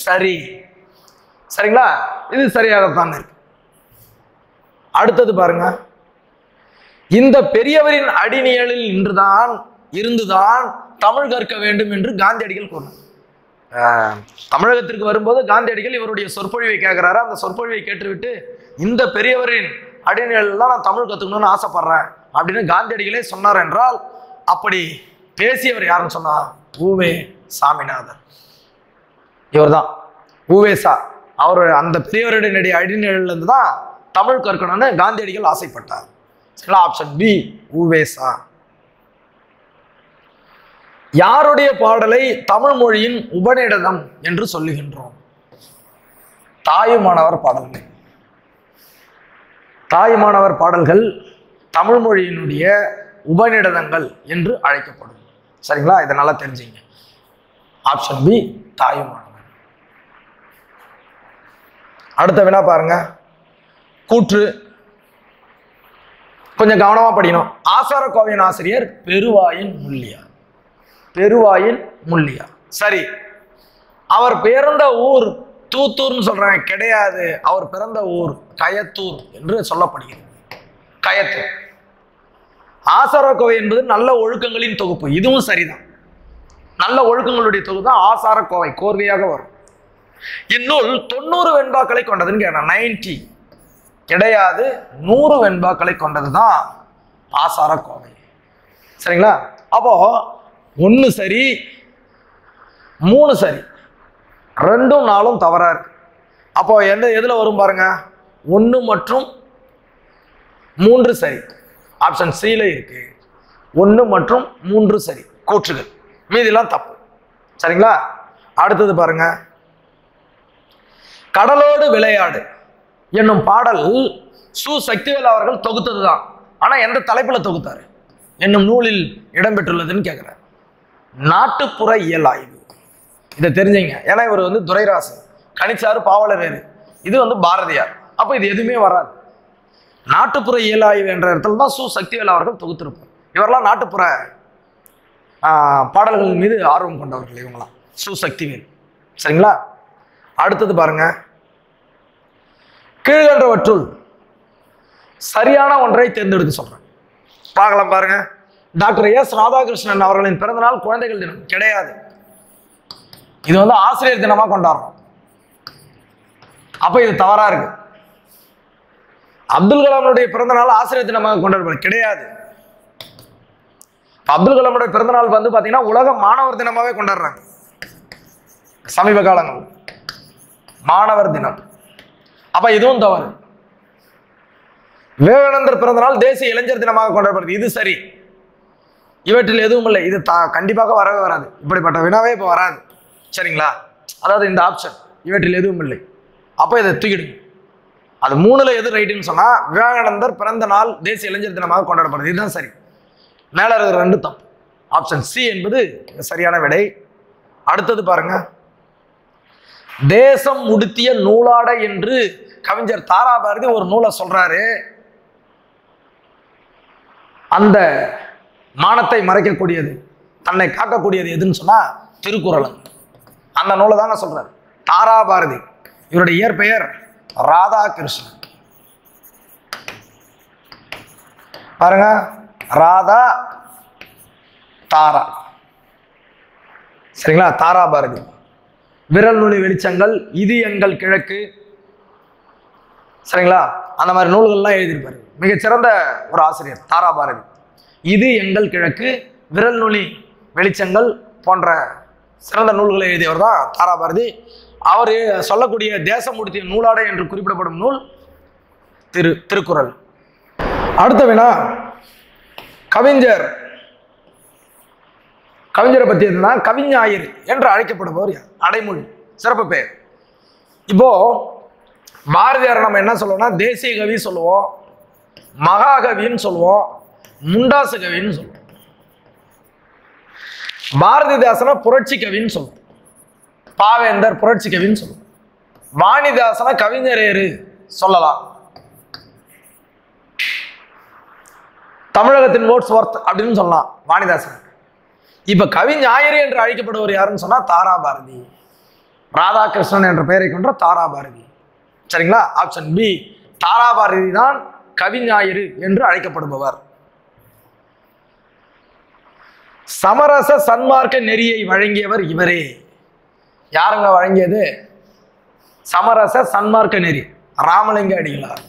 சரி. சரிங்களா, இது சரியாகத்தான் இருக்கு. அடுத்தது பாருங்க, இந்த பெரியவரின் அடிநிழலில் இருந்துதான் தமிழ் கற்க வேண்டும் என்று காந்தியடிகள் கூறினார். தமிழகத்திற்கு வரும்போது காந்தியடிகள் இவருடைய சொற்பொழிவை கேட்கிறாரு. அந்த சொற்பொழிவை கேட்டுவிட்டு இந்த பெரியவரின் அடிநிழல்லாம் நான் தமிழ் கற்றுக்கணும்னு ஆசைப்படுறேன் அப்படின்னு காந்தியடிகளே சொன்னார் என்றால், அப்படி பேசியவர் யாருன்னு சொன்னா உவே சாமிநாதன். இவர் தான் உவேசா. அவர் அந்த பெரியவருடைய அடிநிழல்ல இருந்து தான் தமிழ் கற்கணும்னு காந்தியடிகள் ஆசைப்பட்டார். Option B U Ve Sa. யாருடைய பாடலை தமிழ் மொழியின் உபநிடதம் என்று சொல்லுகின்றோம்? தாயுமானவர் பாடல்கள். தாயுமானவர் பாடல்கள் தமிழ் மொழியினுடைய உபநிடதங்கள் என்று அழைக்கப்படும். சரிங்களா, இதை நல்லா தெரிஞ்சுங்க. Option B Thayumanavar. அடுத்த வினா பாருங்க, கூற்று கொஞ்சம் கவனமா படிக்கணும். ஆசாரக்கோவையின் ஆசிரியர் பெருவாயின் முள்ளியார். சரி, அவர் பிறந்த ஊர் தூத்தூர்னு சொல்றாங்க, கிடையாது. அவர் பிறந்த ஊர் கயத்தூர் என்று சொல்லப்படுகிறது. கயத்தூர். ஆசாரக்கோவை என்பது நல்ல ஒழுக்கங்களின் தொகுப்பு. இதுவும் சரிதான், நல்ல ஒழுக்கங்களுடைய தொகுப்பு தான் ஆசாரக்கோவை, கோர்வையாக வரும். இந்நூல் 90 வெண்பாக்களை கொண்டதுன்னு கேட்டேன். 90 கிடையாது, 100 வெண்பாக்களை கொண்டதுதான் ஆசாரக்கோவை. சரிங்களா, அப்போ 1 சரி 3 சரி, 2ம் 4ம் தவறா இருக்கு. அப்போ எதுல வரும் பாருங்க, 1 மற்றும் 3 சரி. ஆப்ஷன் சில இருக்கு. 1 மற்றும் 3 சரி கூற்றுகள், மீதிலாம் தப்பு. சரிங்களா, அடுத்தது பாருங்க, கடலோடு விளையாடு என்னும் பாடல் சு. சக்திவேல் அவர்கள் தொகுத்ததுதான். ஆனா எந்த தலைப்புல தொகுத்தாரு என்னும் நூலில் இடம்பெற்றுள்ளதுன்னு கேட்கிறார். நாட்டுப்புற இயல் ஆய்வு. இதை தெரிஞ்சுங்க, ஏன்னா இவர் துரைராசு, கணிச்சாரு பாவலரேறு, இது பாரதியார். அப்போ இது எதுவுமே வராது. நாட்டுப்புற இயல் ஆய்வு என்ற இடத்துல தான் சு. சக்திவேல் அவர்கள் தொகுத்திருப்பார். இவரெல்லாம் நாட்டுப்புற பாடல்கள் மீது ஆர்வம் கொண்டவர்கள் இவங்களாம், சு. சக்திவேல். சரிங்களா, அடுத்தது பாருங்க, கீழ்கண்டவற்றுள் சரியான ஒன்றை தேர்ந்தெடுக்க சொல்றேன். பார்க்கலாம் பாருங்க. Doctor S. ராதாகிருஷ்ணன் அவர்களின் பிறந்தநாள் குழந்தைகள் தினம் கிடையாது. இது ஆசிரியர் தினமா கொண்டாடுறோம். அப்ப இது தவறா இருக்கு. அப்துல் கலாமுடைய பிறந்தநாள் ஆசிரியர் தினமாக கொண்டாடுவது கிடையாது. அப்துல் கலாமுடைய பிறந்தநாள் பாத்தீங்கன்னா உலக மாணவர் தினமாவே கொண்டாடுறாங்க சமீப காலங்கள், மாணவர் தினம். அப்ப இதுவும் தவறு. விவேகானந்தர் பிறந்தநாள் தேசிய இளைஞர் தினமாக கொண்டாடப்படுது, இது சரி. இவற்றில் எதுவும் இல்லை. இது கண்டிப்பாக வரவே வராது. இப்படிப்பட்ட வினாவே இப்ப வராது. சரிங்களா, அதாவது இந்த ஆப்ஷன் இவற்றில் எதுவும் இல்லை. அப்ப இதை தூக்கிடுங்க. அது 3ல எது ரைட்டுன்னு சொன்னா விவேகானந்தர் பிறந்த நாள் தேசிய இளைஞர் தினமாக கொண்டாடப்படுது, இதுதான் சரி. மேல இருக்கிற 2 தப்பு. ஆப்ஷன் சி என்பது சரியான விடை. அடுத்தது பாருங்க, தேசம் உடுத்திய நூலாடை என்று கவிஞர் தாராபாரதி ஒரு நூலை சொல்றாரு. அந்த மானத்தை மறைக்கக்கூடியது, தன்னை காக்கக்கூடியது எதுன்னு சொன்னா திருக்குறள். அந்த நூலை தாங்க சொல்றாரு தாராபாரதி. இவருடைய இயற்பெயர் ராதாகிருஷ்ணன். பாருங்க, ராதா தாரா. சரிங்களா, தாராபாரதி. விரல் நுனி வெளிச்சங்கள், இது எங்கள் கிழக்கு, சரிங்களா, அந்த மாதிரி நூல்கள்லாம் எழுதியிருப்பாரு. மிகச்சிறந்த ஒரு ஆசிரியர் தாராபாரதி. இது எங்கள் கிழக்கு, விரல் நுனி வெளிச்சங்கள் போன்ற சிறந்த நூல்களை எழுதியவர் தான் தாராபாரதி. அவர் சொல்லக்கூடிய தேசமுடித்திய நூலாடை என்று குறிப்பிடப்படும் நூல் திருக்குறள். அடுத்த வினா, கவிஞரை பற்றி என்னன்னா கவிஞாயிறு என்று அழைக்கப்படுபவர் யார்? அடைமொழி, சிறப்பு பெயர். இப்போ பாரதியார் நம்ம என்ன சொல்லுவோம்னா தேசிய கவி சொல்லுவோம், மகாகவின்னு சொல்லுவோம், முண்டாசு கவின்னு சொல்லுவோம். பாரதிதாசன புரட்சி கவின்னு சொல்லுவோம், பாவேந்தர் புரட்சி கவின்னு சொல்லுவோம். வாணிதாசன கவிஞரேறு சொல்லலாம். தமிழகத்தின் வேர்ட்ஸ்வொர்த் அப்படின்னு சொல்லலாம் வாணிதாசன். இப்ப கவிஞாயிறு என்று அழைக்கப்படுவர் யாருன்னு சொன்னா தாராபாரதி, ராதாகிருஷ்ணன் என்ற பெயரை கொண்ட தாராபாரதி. சரிங்களா? ஆப்ஷன் பி, தாராபாரதி தான் கவிஞாயிறு என்று அழைக்கப்படுபவர். சமரச சன்மார்க்க நெறியை வழங்கியவர் இவரே. யாருங்க வழங்கியது? சமரச சன்மார்க்க நெறி ராமலிங்க அடிகளார்.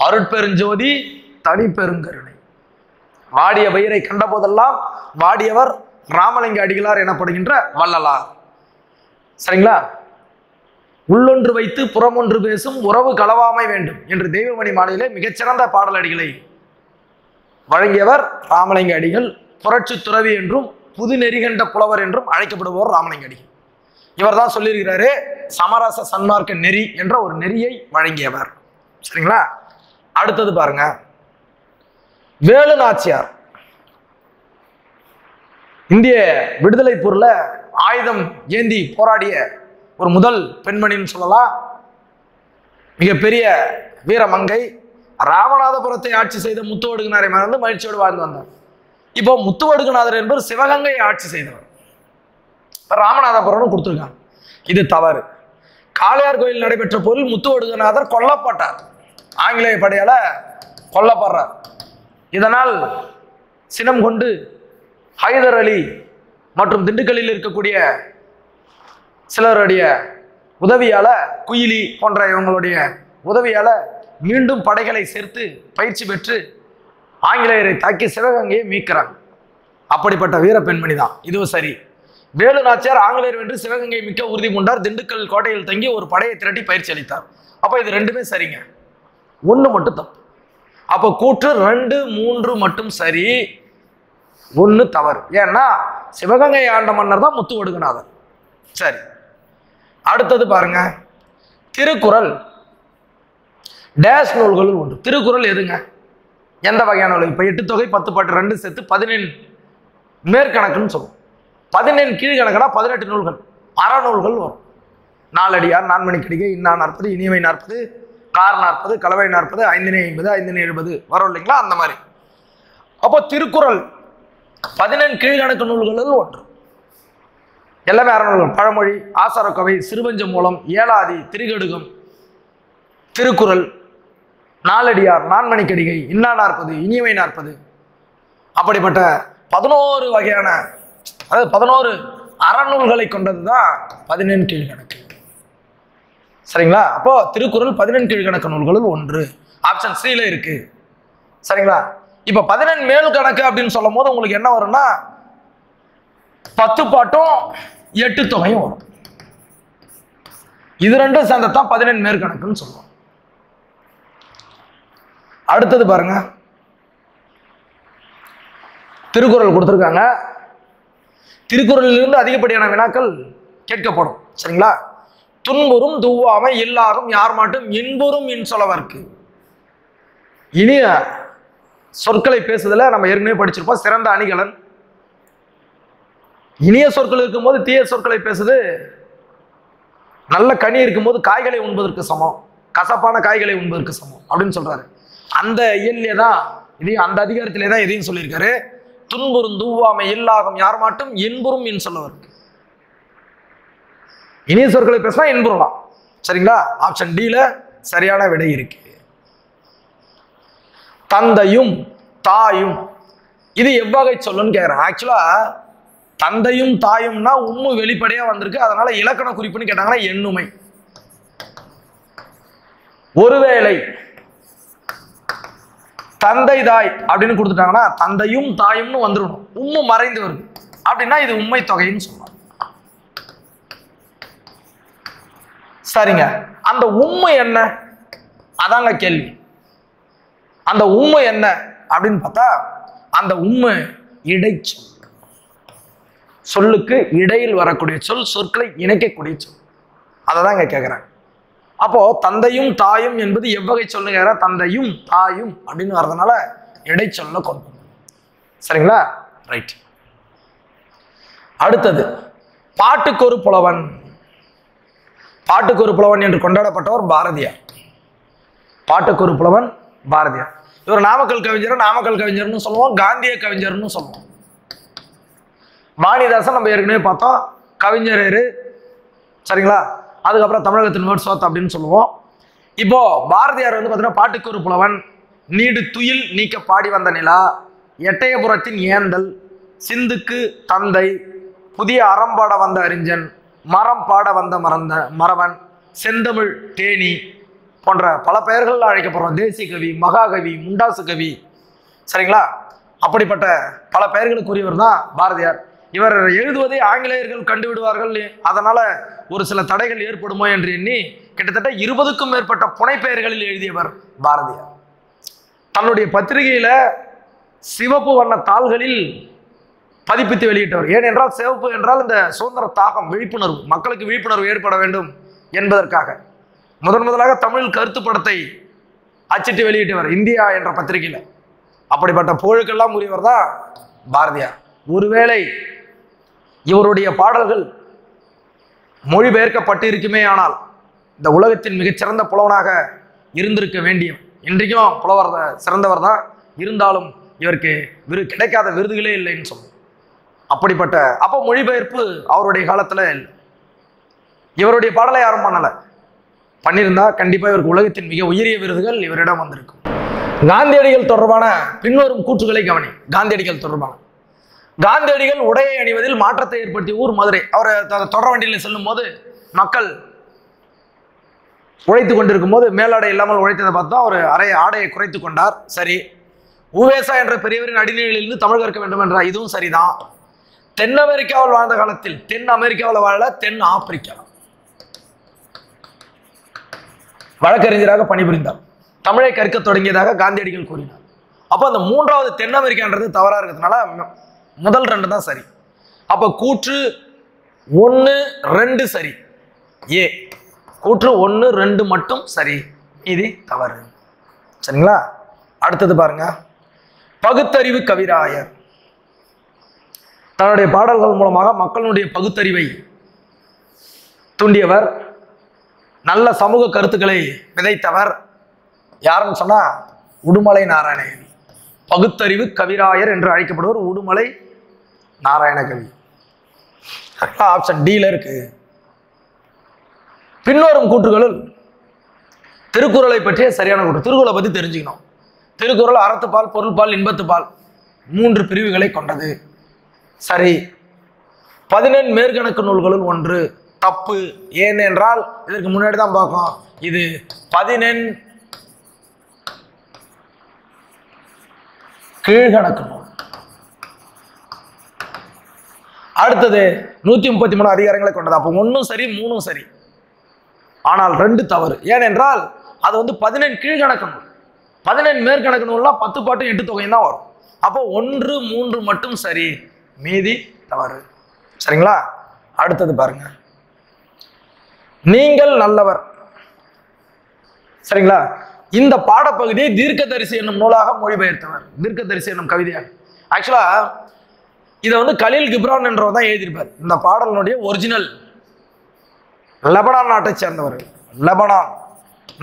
அருட்பெருஞ்சோதி தனிப்பெருங்கருணை, வாடிய பயிரை கண்ட போதெல்லாம் வாடியவர் ராமலிங்க அடிகளார் எனப்படுகின்ற வள்ளலார். சரிங்களா? உள்ளொன்று வைத்து புறமொன்று பேசும் உறவு களவாமை வேண்டும் என்று தெய்வமணி மாலையிலே மிகச்சிறந்த பாடலடிகளை வழங்கியவர் ராமலிங்க அடிகள். புரட்சி துறவி என்றும் புது நெறிகண்ட புலவர் என்றும் அழைக்கப்படுபவர் ராமலிங்க அடிகள். இவர் தான் சொல்லியிருக்கிறாரு சமரச சன்மார்க்க நெறி என்ற ஒரு நெறியை வழங்கியவர். சரிங்களா? அடுத்தது பாருங்க, வேலு நாச்சியார். இந்திய விடுதலை போர்ல ஆயுதம் ஏந்தி போராடிய ஒரு முதல் பெண்மணின்னு சொல்லலாம். மிகப்பெரிய வீரமங்கை. ராமநாதபுரத்தை ஆட்சி செய்த முத்துவடுகனாரை மறந்து மகிழ்ச்சியோடு வாழ்ந்து வந்தார். இப்போ முத்துவடுகநாதர் என்பவர் சிவகங்கையை ஆட்சி செய்தவர். ராமநாதபுரம்னு கொடுத்துருக்காங்க. இது தவறு. காளையார் கோயில் நடைபெற்ற போரில் முத்துவடுகநாதர் கொல்லப்பட்டார். ஆங்கிலேய படையால கொல்லப்படுறார். இதனால் சினம் கொண்டு ஹைதர் அலி மற்றும் திண்டுக்கல்லில் இருக்கக்கூடிய சிலருடைய உதவியால, குயிலி போன்ற இவங்களுடைய உதவியால மீண்டும் படைகளை சேர்த்து பயிற்சி பெற்று ஆங்கிலேயரை தாக்கி சிவகங்கையை மீட்கிறாங்க. அப்படிப்பட்ட வீர பெண்மணி தான். இதுவும் சரி. வேலு நாச்சியார் ஆங்கிலேயர் வென்று சிவகங்கை மிக்க உறுதி கொண்டார். திண்டுக்கல் கோட்டையில் தங்கி ஒரு படையை திரட்டி பயிற்சி அளித்தார். அப்போ இது ரெண்டுமே சரிங்க, ஒன்று மட்டும் தப்பு. அப்போ கூற்று 2, 3 மட்டும் சரி, 1 தவறு. ஏன்னா சிவகங்கை ஆண்ட மன்னர் தான் முத்துவடுகநாதர். சரி, அடுத்தது பாருங்க, திருக்குறள் டேஷ் நூல்களில் ஒன்று. திருக்குறள் எதுங்க? எந்த வகையான நூல்? இப்போ 8 தொகை 10 பாட்டு 2 சேர்த்து 14 மேற்கணக்குன்னு சொல்லுவோம். 14 கீழ்கணக்குனா 18 நூல்கள், அறநூல்கள் வரும். நாலடியார், நான்மணிக்கடிகை, இன்னா 40, இனியவை 40, கார் 40, கலவை 40, 5 50, 5 70 வரும் இல்லைங்களா? அந்த மாதிரி. அப்போ திருக்குறள் 14 கீழ்கணக்கு நூல்களில் ஒன்று. எல்லாமே அறநூல்கள். பழமொழி, ஆசாரக்கோவை, சிறுபஞ்ச மூலம், ஏலாதி, திரிகடுகம், திருக்குறள், நாலடியார், நான்மணிக்கடிகை, இன்னா 40, இனியவை 40, அப்படிப்பட்ட 11 வகையான, அதாவது 11 அறநூல்களை கொண்டது தான் 14 கீழ்கணக்கு. சரிங்களா? அப்போ திருக்குறள் 14 கீழ்கணக்கு நூல்களில் ஒன்று. ஆப்ஷன் சில இருக்கு. சரிங்களா? இப்போ 14 மேல் கணக்கு அப்படின்னு சொல்லும் போது உங்களுக்கு என்ன வரும்னா 10 பாட்டும் 8 தொகையும் வரும். இது ரெண்டும் சேர்ந்ததான் 14 மேற்கணக்குன்னு சொல்லுவோம். அடுத்தது பாருங்க, திருக்குறள் கொடுத்துருக்காங்க. திருக்குறளிலிருந்து அதிகப்படியான வினாக்கள் கேட்கப்படும். சரிங்களா? துன்புறும் துவாமை இல்லாகும் யார் மாட்டும் இன்புறும் இன்சொலவர்க்கு. இனிய சொற்களை பேசுதல நம்ம ஏற்கனவே படிச்சிருப்போம். சிறந்த அணிகலன். இனிய சொற்கள் இருக்கும்போது தீய சொற்களை பேசுது நல்ல கனி இருக்கும்போது காய்களை உண்பதற்கு சமம், கசப்பான காய்களை உண்பதற்கு சமம் அப்படின்னு சொல்றாரு. அந்த இயல்லே தான் இதையும், அந்த அதிகாரத்திலே தான் எதையும் சொல்லியிருக்காரு. துன்புறும் தூவாமை இல்லாகும் யார் மாட்டும் இன்புறும் இன்சொல்லவர்க்கு. இனிய சொற்களை பேசினா இன்புறலாம். சரிங்களா? ஆப்ஷன் டில சரியான விடை இருக்கு. தந்தையும் தாயும், இது எவ்வகை சொல்லுன்னு கேட்குறேன். ஆக்சுவலா தந்தையும் தாயும்னா உம்மு வெளிப்படையா வந்திருக்கு. அதனால இலக்கண குறிப்புன்னு கேட்டாங்கன்னா எண்ணுமை. ஒருவேளை தந்தை தாய் அப்படின்னு கொடுத்துட்டாங்கன்னா தந்தையும் தாயும்னு வந்துடணும். உம்மு மறைந்து வருது அப்படின்னா இது உண்மை தொகைன்னு சொல்லலாம். சரிங்க, அந்த உண்மை என்ன? அதாங்க கேள்வி. அந்த உண்மை என்ன அப்படின்னு பார்த்தா, அந்த உண்மை இடைச்சொல். சொல்லுக்கு இடையில் வரக்கூடிய சொல், சொற்களை இணைக்கக்கூடிய சொல். அதை தான் இங்க கேட்கிறேன். அப்போ தந்தையும் தாயும் என்பது எவ்வகை சொல்லுங்க? தந்தையும் தாயும் அப்படின்னு வர்றதுனால இடைச்சொல்ல கொண்டு. சரிங்களா? ரைட். அடுத்தது பாட்டுக்கு ஒரு புலவன். பாட்டுக்கு ஒரு புலவன் என்று கொண்டாடப்பட்டவர் பாரதியார். பாட்டுக்கு ஒரு புலவன் பாரதியார். இவர் நாமக்கல் கவிஞர், நாமக்கல் கவிஞர்னு சொல்லுவோம், காந்திய கவிஞர்னு சொல்லுவோம். வாணிதாசன் நம்ம ஏற்கனவே பார்த்தோம், கவிஞர். சரிங்களா? அதுக்கப்புறம் தமிழகத்தின் வேர்ட்ஸ்வொர்த் அப்படின்னு சொல்லுவோம். இப்போ பாரதியார் வந்து பார்த்தீங்கன்னா பாட்டுக்கு ஒரு புலவன், நீடு துயில் நீக்க பாடி வந்த நிலா, எட்டயபுரத்தின் ஏந்தல், சிந்துக்கு தந்தை, புதிய அறம்பாட வந்த அறிஞன், மரம் பாட வந்த மறவன், செந்தமிழ் தேனி போன்ற பல பெயர்கள் அழைக்கப்படுறோம். தேசிய கவி, மகாகவி, முண்டாசு கவி. சரிங்களா? அப்படிப்பட்ட பல பெயர்களுக்குரியவர் தான் பாரதியார். இவர் எழுதுவதை ஆங்கிலேயர்கள் கண்டுவிடுவார்கள், அதனால ஒரு சில தடைகள் ஏற்படுமோ என்று எண்ணி கிட்டத்தட்ட 20க்கும் மேற்பட்ட புனைப்பெயர்களில் எழுதியவர் பாரதியார். தன்னுடைய பத்திரிகையில சிவப்பு வண்ண தாள்களில் பதிப்பித்து வெளியிட்டவர். ஏனென்றால் சிவப்பு என்றால் இந்த சுதந்திர தாகம், விழிப்புணர்வு, மக்களுக்கு விழிப்புணர்வு ஏற்பட வேண்டும் என்பதற்காக முதலாக தமிழ் கருத்து படத்தை அச்சிட்டு வெளியிட்டவர் இந்தியா என்ற பத்திரிகையில. அப்படிப்பட்ட புகழுக்கெல்லாம் உரியவர் தான் பாரதியார். ஒருவேளை இவருடைய பாடல்கள் மொழிபெயர்க்கப்பட்டு இருக்குமே ஆனால் இந்த உலகத்தின் மிகச்சிறந்த புலவனாக இருந்திருக்க வேண்டியவர். இன்றைக்கும் புலவர் சிறந்தவர் தான், இருந்தாலும் இவருக்கு கிடைக்காத விருதுகளே இல்லைன்னு சொல்லுவோம். அப்படிப்பட்ட அப்போ மொழிபெயர்ப்பு அவருடைய காலத்துல இல்லை. இவருடைய பாடலை யாரும் பண்ணலை. பண்ணியிருந்தா கண்டிப்பா இவருக்கு உலகத்தின் மிக உயரிய விருதுகள் இவரிடம் வந்திருக்கும். காந்தியடிகள் தொடர்பான பின்வரும் கூற்றுகளை கவனி. காந்தியடிகள் தொடர்பான காந்தியடிகள் உடையை அணிவதில் மாற்றத்தை ஏற்படுத்திய ஊர் மதுரை. அவர் தொடர் வண்டியில் செல்லும் போது மக்கள் உழைத்து கொண்டிருக்கும் போது மேலாடை இல்லாமல் உழைத்ததை பார்த்தா அவர் ஆடையை குறைத்து கொண்டார். சரி. உவேசா என்ற பெரியவரின் அடிநிலையிலிருந்து தமிழ் கற்க வேண்டும் என்றார். இதுவும் சரிதான். தென் அமெரிக்காவில் வாழ்ந்த காலத்தில், தென் அமெரிக்காவில் வாழ தென் ஆப்பிரிக்கா வழக்கறிஞராக பணிபுரிந்தார். தமிழை கற்க தொடங்கியதாக காந்தியடிகள் கூறினார். அப்போ அந்த மூன்றாவது தென் அமெரிக்கான்றது தவறா இருக்கிறதுனால முதல் 2 தான் சரி. அப்ப கூற்று 1, 2 சரி. ஏ கூற்று 1, 2 மட்டும் சரி, இது தவறு. சரிங்களா? அடுத்தது பாருங்க. பகுத்தறிவு கவிராயர். தன்னுடைய பாடல்கள் மூலமாக மக்களுடைய பகுத்தறிவை தூண்டியவர், நல்ல சமூக கருத்துக்களை விதைத்தவர். யாருன்னு சொன்னா உடுமலை நாராயணகவி. பகுத்தறிவு கவிராயர் என்று அழைக்கப்படுவர் உடுமலை நாராயணகவி. ஆப்ஷன் டில இருக்கு. பின்வரும் கூற்றுகளில் திருக்குறளை பற்றிய சரியான கூற்று. திருக்குறளை பத்தி தெரிஞ்சுக்கணும். திருக்குறள் அறத்துப்பால், பொருள்பால், இன்பத்துப்பால் 3 பிரிவுகளை கொண்டது. சரி. 14 மேற்கணக்கு நூல்களுள் 1 தப்பு. ஏனென்றால் இதற்கு முன்னாடி தான் பார்க்கும், இது 14 கீழ்கணக்கு நூல். அடுத்தது 133 அதிகாரங்களை கொண்டது. அப்போ 1 சரி 3 சரி, ஆனால் 2 தவறு. ஏனென்றால் அது வந்து 14 கீழ்கணக்கு நூல். 14 மேற்கணக்கு நூல்னா 10 பாட்டும் 8 தொகையும் தான் வரும். அப்போ 1, 3 மட்டும் சரி, மீதி தவறு. சரிங்களா? அடுத்தது பாருங்க. நீங்கள் நல்லவர். சரிங்களா? இந்த பாடப்பகுதியை தீர்க்கதரிசி என்னும் நூலாக மொழிபெயர்த்தவர். தீர்க்கதரிசி என்னும் கவிதையாக. ஆக்சுவலா இதை வந்து கலீல் கிப்ரான் என்றவர் தான் எழுதியிருப்பார். இந்த பாடலினுடைய ஒரிஜினல் லெபனான் நாட்டை சேர்ந்தவர். லெபனான்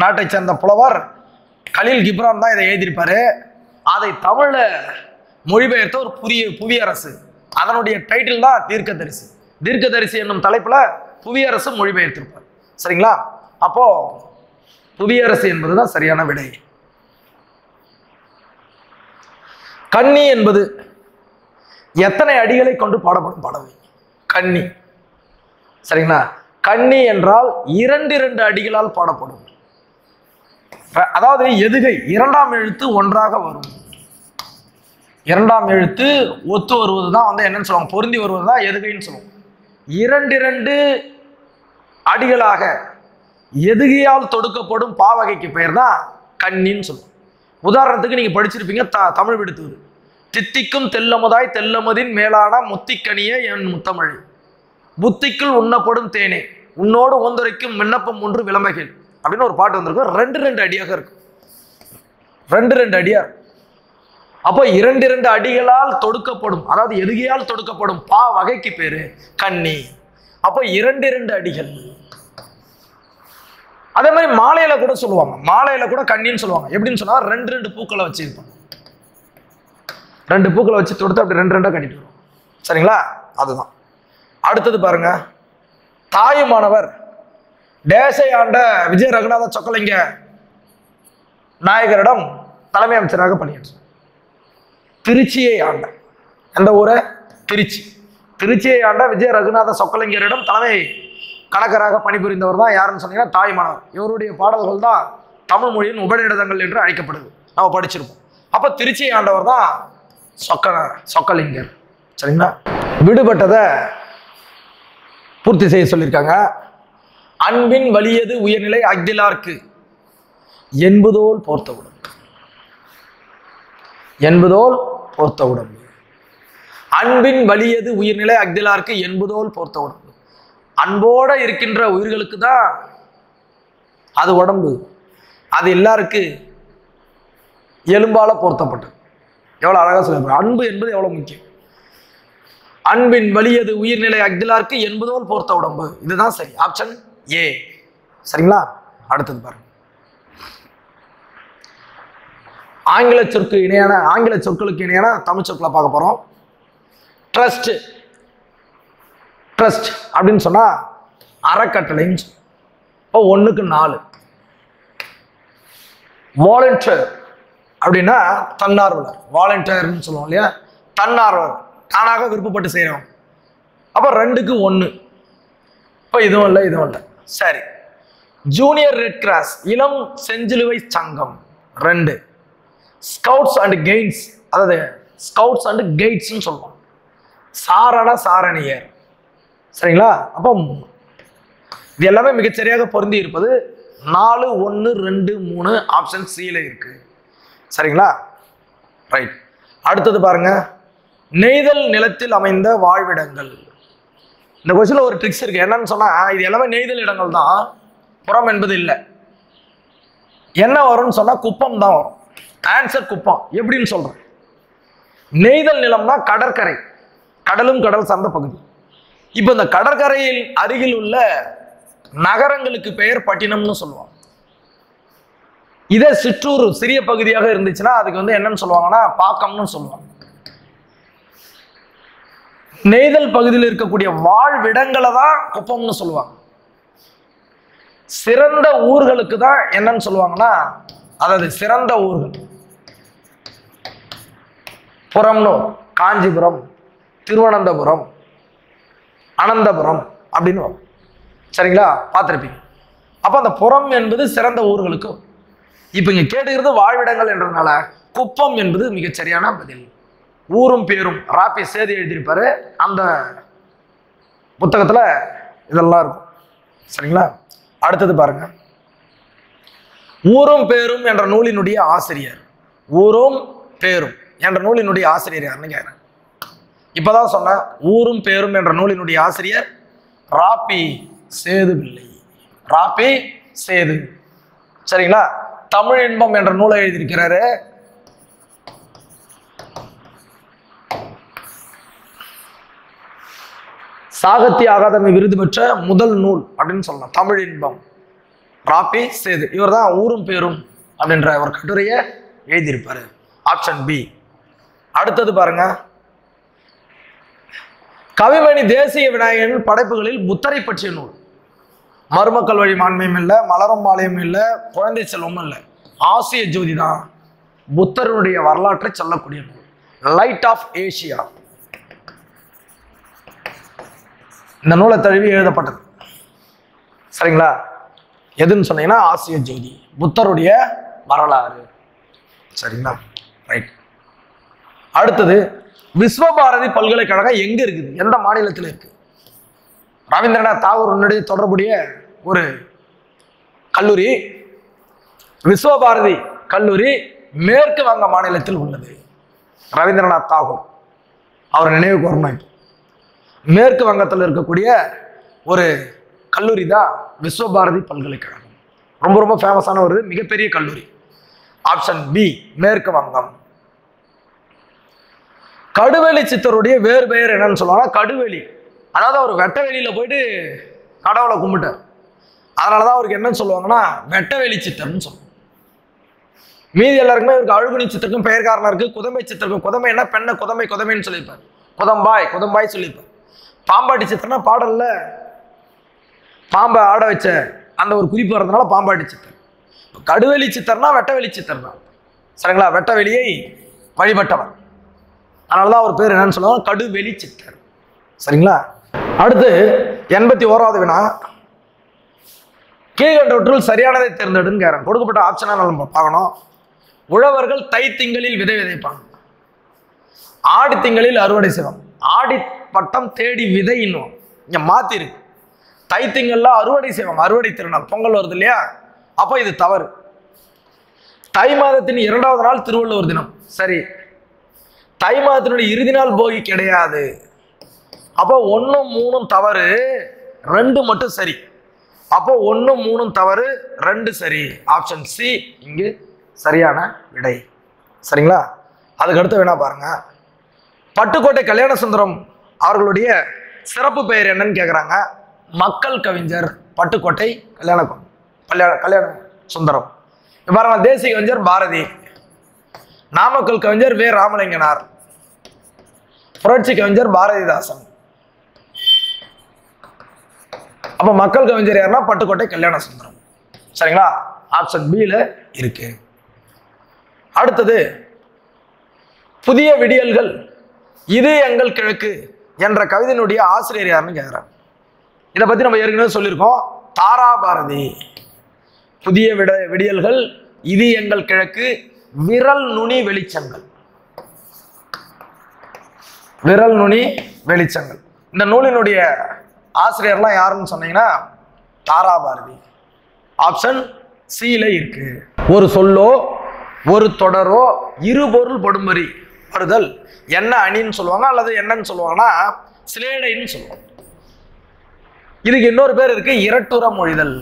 நாட்டை சேர்ந்த புலவர் கலீல் கிப்ரான் தான் இதை எழுதியிருப்பாரு. அதை தமிழ்ல மொழிபெயர்த்த ஒரு புவியரசு. அதனுடைய டைட்டில் தான் தீர்க்கதரிசி. தீர்க்கதரிசி என்னும் தலைப்புல புவியரசு மொழிபெயர்த்திருப்பார். சரிங்களா? அப்போ புவியரசு என்பதுதான் சரியான விடை. கன்னி என்பது எத்தனை அடிகளை கொண்டு பாடப்படும் பாடல்? கன்னி. சரிங்களா? கன்னி என்றால் 2 அடிகளால் பாடப்படும். அதாவது எதுகை 2ஆம் எழுத்து ஒன்றாக வரும். 2ஆம் எழுத்து ஒத்து வருவதுதான் வந்து என்னன்னு சொல்லுவாங்க, பொருந்தி வருவதுதான் எதுகைன்னு சொல்லுவோம். 2 அடிகளாக எதுகையால் தொடுக்கப்படும் பாவகைக்கு பெயர் தான் கண்ணின்னு சொல்லுவோம். உதாரணத்துக்கு நீங்க படிச்சிருப்பீங்க தமிழ் விடுத்துவது, தித்திக்கும் தெல்லமுதாய் தெல்லமதின் மேலான முத்திக்கனிய என் முத்தமிழ், புத்திக்குள் உண்ணப்படும் தேனே உன்னோடு ஒந்துரைக்கும் விண்ணப்பம் ஒன்று விளம்பகில் அப்படின்னு ஒரு பாட்டு வந்திருக்கும். 2 அடியாக இருக்கும். 2 அடியா. அப்போ 2 அடிகளால் தொடுக்கப்படும், அதாவது எதுகையால் தொடுக்கப்படும் பா வகைக்கு பேரு கண்ணி. அப்போ 2 அடிகள். அதே மாதிரி மாலையில கூட சொல்லுவாங்க, மாலையில கூட கண்ணின்னு சொல்லுவாங்க. எப்படின்னு சொன்னா 2 பூக்களை வச்சிருப்பாங்க. 2 பூக்களை வச்சு தொடுத்து அப்படி 2 கட்டிட்டு வரும். சரிங்களா? அதுதான். அடுத்தது பாருங்க, தாயுமானவர் டேசை ஆண்ட விஜய ரகுநாத சொக்கலிங்க நாயகரிடம் தலைமை அமைச்சராக பணியாற்றார். திருச்சியை ஆண்ட, எந்த ஊரை? திருச்சி. திருச்சியை ஆண்ட விஜய ரகுநாத சொக்கலிங்கரிடம் தலைமை கணக்கராக பணிபுரிந்தவர் தான் யாருன்னு சொன்னீங்கன்னா தாயுமானவர். இவருடைய பாடல்கள் தான் தமிழ் மொழியின் உபநிடதங்கள் என்று அழைக்கப்படுது. நம்ம படிச்சிருப்போம். அப்போ திருச்சியை ஆண்டவர் தான் சொக்கலிங்கர். சரிங்களா? விடுபட்டதை பூர்த்தி செய்ய சொல்லியிருக்காங்க. அன்பின் வலியது உயர்நிலை அக்திலார்க்கு என்பதோல் போர்த்த உடம்பு, என்பதோல் போர்த்த உடம்பு. அன்பின் வலியது உயிர்நிலை அக்திலார்க்கு என்பதோல் போர்த்த உடம்பு. அன்போட இருக்கின்ற உயிர்களுக்கு தான் அது உடம்பு, அது எல்லாருக்கு எலும்பால போர்த்தப்பட்டது. எவ்வளவு அழகா சொல்ல, அன்பு என்பது எவ்வளவு முக்கியம். அன்பின் வலியது உயிர்நிலை அக்திலார்க்கு என்பதோல் போர்த்த உடம்பு. இதுதான் சரி, ஆப்ஷன் ஏ. சரிங்களா? அடுத்தது பாருங்க, ஆங்கில சொற்களுக்கு இணையான தமிழ் சொற்களை பார்க்க போறோம். ட்ரஸ்ட். ட்ரஸ்ட் அப்படின்னு சொன்னா அறக்கட்டளைன்னு சொல்லுவோம். இப்போ 1க்கு 4. வாலண்டியர் அப்படின்னா தன்னார்வலர், வாலண்டியர்னு சொல்லுவோம் இல்லையா? தன்னார்வலர், தானாக விருப்பப்பட்டு செய்யறோம். அப்போ 2க்கு 1. இப்போ இதுவும் இல்லை, இதுவும் இல்லை. சரி. ஜூனியர் ரெட் கிராஸ், இளம் செஞ்சிலுவை சங்கம் 2. ஸ்கவுட்ஸ் அண்ட் கெய்ட்ஸ், அதாவது ஸ்கவுட்ஸ் அண்ட் கெய்ட்ஸ்ன்னு சொல்லுவோம். சாரண சாரணியர். சரிங்களா? அப்போ இது எல்லாமே மிகச்சரியாக பொருந்தி இருப்பது 4, 1, 2, 3 ஆப்ஷன் சில இருக்கு. சரிங்களா? ரைட். அடுத்தது பாருங்க, நெய்தல் நிலத்தில் அமைந்த வாழ்விடங்கள். இந்த கொஸ்டின்ல ஒரு ட்ரிக்ஸ் இருக்கு. என்னன்னு சொன்னா, இது எல்லாமே நெய்தல் இடங்கள் தான், புறம் என்பது இல்லை. என்ன வரும்னு சொன்னா குப்பம் தான் வரும். ஆன்சர் குப்பம். எப்படின்னு சொல்றேன். நெய்தல் நிலம்னா கடற்கரை, கடலும் கடல் சார்ந்த பகுதி. இப்போ இந்த கடற்கரையில் அருகில் உள்ள நகரங்களுக்கு பெயர் பட்டினம்னு சொல்லுவாங்க. இதே சிற்றூர் சிறிய பகுதியாக இருந்துச்சுன்னா அதுக்கு வந்து என்னன்னு சொல்லுவாங்கன்னா பாக்கம்னு சொல்லுவாங்க. நெய்தல் பகுதியில் இருக்கக்கூடிய வாழ்விடங்களை தான் குப்பம்னு சொல்லுவாங்க. சிறந்த ஊர்களுக்கு தான் என்னன்னு சொல்லுவாங்கன்னா, அதாவது சிறந்த ஊர்கள் புறம்னு, காஞ்சிபுரம், திருவனந்தபுரம், அனந்தபுரம் அப்படின்னு வரும். சரிங்களா? பார்த்துருப்பீங்க. அப்போ அந்த புறம் என்பது சிறந்த ஊர்களுக்கு. இப்போ இங்கே கேட்டுக்கிறது வாழ்விடங்கள் என்றதுனால குப்பம் என்பது மிகச்சரியான பதில். ஊரும் பேரும் ராப்பி சேதி எழுதியிருப்பாரு, அந்த புத்தகத்தில் இதெல்லாம் இருக்கும். சரிங்களா? அடுத்தது பாருங்க, ஊரும் பேரும் என்ற நூலினுடைய ஆசிரியர். ஊரும் பேரும் என்ற நூலினுடைய ஆசிரியர் யாருன்னு கேட்குறேன். இப்பதான் சொன்ன ஊரும் பேரும் என்ற நூலினுடைய ஆசிரியர் ராப்பி சேது பிள்ளை. ராப்பி சேது. சரிங்களா? தமிழ் இன்பம் என்ற நூலை எழுதியிருக்கிறாரு. சாகித்ய அகாதமி விருது பெற்ற முதல் நூல் அப்படின்னு சொல்லலாம் தமிழ் இன்பம். ராப்பி சேது இவர் தான் ஊரும் பேரும் அப்படின்ற ஒரு கட்டுரையை எழுதியிருப்பாரு. Option B. அடுத்தது பாருங்க, கவிமணி தேசிய விநாயகன் படைப்புகளில் புத்தரை பற்றிய நூல். மருமக்கள் வழி மாண்மையும் இல்லை, மலரும் மாலையும் இல்லை, குழந்தை செல்வமும் இல்லை, ஆசிய ஜோதி தான் புத்தருடைய வரலாற்றை சொல்லக்கூடிய நூல். லைட் ஆஃப் ஏசியா இந்த நூலை தழுவி எழுதப்பட்டது. சரிங்களா? எதுன்னு சொன்னீங்கன்னா ஆசிய ஜோதி, புத்தருடைய வரலாறு. சரிங்களா? ரைட். அடுத்தது, விஸ்வபாரதி பல்கலைக்கழகம் எங்க இருக்குது, எந்த மாநிலத்தில் இருக்கு? ரவீந்திரநாத் தாகூர் தொடர்புடைய ஒரு கல்லூரி, விஸ்வபாரதி கல்லூரி மேற்கு வங்க மாநிலத்தில் உள்ளது. ரவீந்திரநாத் தாகூர் அவர் நினைவுக்கு வரணும். மேற்கு வங்கத்தில் இருக்கக்கூடிய ஒரு கல்லூரி தான் விஸ்வபாரதி பல்கலைக்கழகம். ரொம்ப ரொம்ப ஃபேமஸான ஒரு மிகப்பெரிய கல்லூரி. ஆப்ஷன் பி மேற்கு வங்கம். கடுவெளி சித்தருடைய வேறு பெயர் என்னன்னு சொல்லுவாங்க? கடுவெளி, அதாவது அவர் வெட்ட வெளியில போயிட்டு கடவுளை கும்பிட்டார். அதனாலதான் அவருக்கு என்னன்னு சொல்லுவாங்கன்னா வெட்டவெளி சித்தர்னு சொல்லுவாங்க. மீதி எல்லாருக்குமே இவருக்கு அழுகுனி சித்தருக்கும் பெயர் காரணம் இருக்கு. குதம்பை சித்தருக்கும், குதம்பை என்ன பெண்ணை குதம்பை குதம்பைன்னு சொல்லியிருப்பார், குதம்பாய் குதம்பாய் சொல்லியிருப்பார். பாம்பாட்டி சித்தர்னா பாடல்ல பாம்பை ஆட வச்ச அந்த ஒரு குறிப்பு வர்றதுனால பாம்பாட்டி சித்தர். கடுவெளி சித்தர்னா வெட்டவெளி சித்தர் தான். சரிங்களா? வெட்டவெளியை வழிபட்டவர். அதனாலதான் அவர் பேர் என்னன்னு சொல்லுவாங்க கடுவெளி சித்தர். சரிங்களா? அடுத்து 81வது வினா, கீழ்கண்டவற்றுள் சரியானதை தேர்ந்தெடுன்னு கேட்கிறேன். கொடுக்கப்பட்ட ஆப்ஷனா நம்ம பார்க்கணும். உழவர்கள் தை திங்களில் விதை விதைப்பாங்க, ஆடி திங்களில் அறுவடை செய்வாங்க. ஆடி பட்டம் தேடி விதை இன்னும் இங்க மாத்திருக்கு. தை திங்கள்ல அறுவடை செய்வாங்க, அறுவடை திருநாள் பொங்கல் வருது இல்லையா, அப்ப இது தவறு. தை மாதத்தின் 2வது நாள் திருவள்ளுவர் தினம், சரி. தை மாதத்தினுடைய இறுதி நாள் போகி கிடையாது. அப்போ 1 3 தவறு, 2 மட்டும் சரி. அப்போ 1 3 தவறு, 2 சரி. ஆப்ஷன் சி இங்கு சரியான விடை. சரிங்களா? அதுக்கு அடுத்து வேணா பாருங்க. பட்டுக்கோட்டை கல்யாண சுந்தரம் அவர்களுடைய சிறப்பு பெயர் என்னன்னு கேட்குறாங்க. மக்கள் கவிஞர் பட்டுக்கோட்டை கல்யாண சுந்தரம். பாருங்க, தேசிய கவிஞர் பாரதி, நாமக்கல் கவிஞர் வே ராமலிங்கனார், புரட்சி கவிஞர் பாரதிதாசன். அப்ப மக்கள் கவிஞர் யாருன்னா பட்டுக்கோட்டை கல்யாண சுந்தரம். சரிங்களா? ஆப்ஷன் பில இருக்கு. அடுத்தது புதிய விடியல்கள் இது எங்கள் கிழக்கு என்ற கவிதையினுடைய ஆசிரியர் யாருன்னு கேட்கிறார். இதை பத்தி நம்ம ஏற்கனவே சொல்லியிருக்கோம். தாரா பாரதி. புதிய விடியல்கள் இது எங்கள் கிழக்கு, விரல் நுனி வெளிச்சங்கள். விரல் நுனி வெளிச்சங்கள். இந்த நூலினுடைய ஆசிரியர்லாம் யாருன்னு சொன்னீங்கன்னா தாரா பாரதி. ஆப்ஷன் சில இருக்கு. ஒரு சொல்லோ ஒரு தொடரோ இருபொருள் படும்பரி வருதல் என்ன அணின்னு சொல்லுவாங்க, அல்லது என்னன்னு சொல்லுவாங்கன்னா சிலேடைன்னு சொல்லுவாங்க. இதுக்கு இன்னொரு பேர் இருக்கு, இரட்டுற மொழிதல்.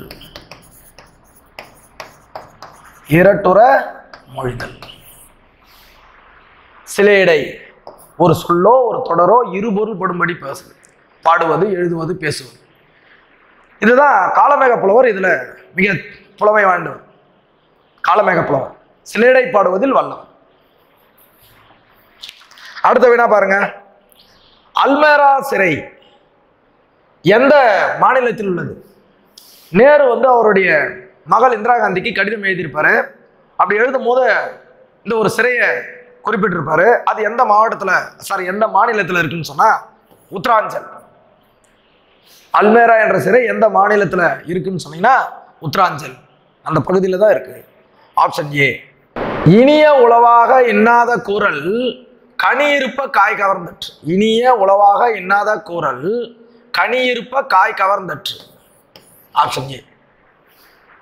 இரட்டுற மொழிதல். சிலேடை ஒரு சொல்லோ ஒரு தொடரோ இருபொருள் படும்படி பேசுது, பாடுவது எழுதுவது பேசுவது. இதுதான் காளமேக புலவர் இதுல மிக புலமை வாய்ந்தவர். காளமேக புலவர் சிலேடை பாடுவதில் வல்லவர். அடுத்த வினா பாருங்க. அல்மேரா சிறை எந்த மாநிலத்தில் உள்ளது? நேரு அவருடைய மகள் இந்திரா காந்திக்கு கடிதம் எழுதியிருப்பாரு. அப்படி எழுதும் போது இந்த ஒரு சிறையை குறிப்பிட்டிருப்பாரு. அது எந்த மாவட்டத்தில் எந்த மாநிலத்தில் இருக்குன்னு சொன்னா உத்தராஞ்சல். அல்மேரா என்ற சிறை எந்த மாநிலத்தில் இருக்குன்னு சொன்னீங்கன்னா உத்தராஞ்சல் அந்த பகுதியில் தான் இருக்கு. Option A. இனிய உளவாக இன்னாத கூறல் கனியிருப்ப காய் கவர்ந்தற்று. இனிய உளவாக இன்னாத கூறல் கனியிருப்ப காய் கவர்ந்தற்று. Option A.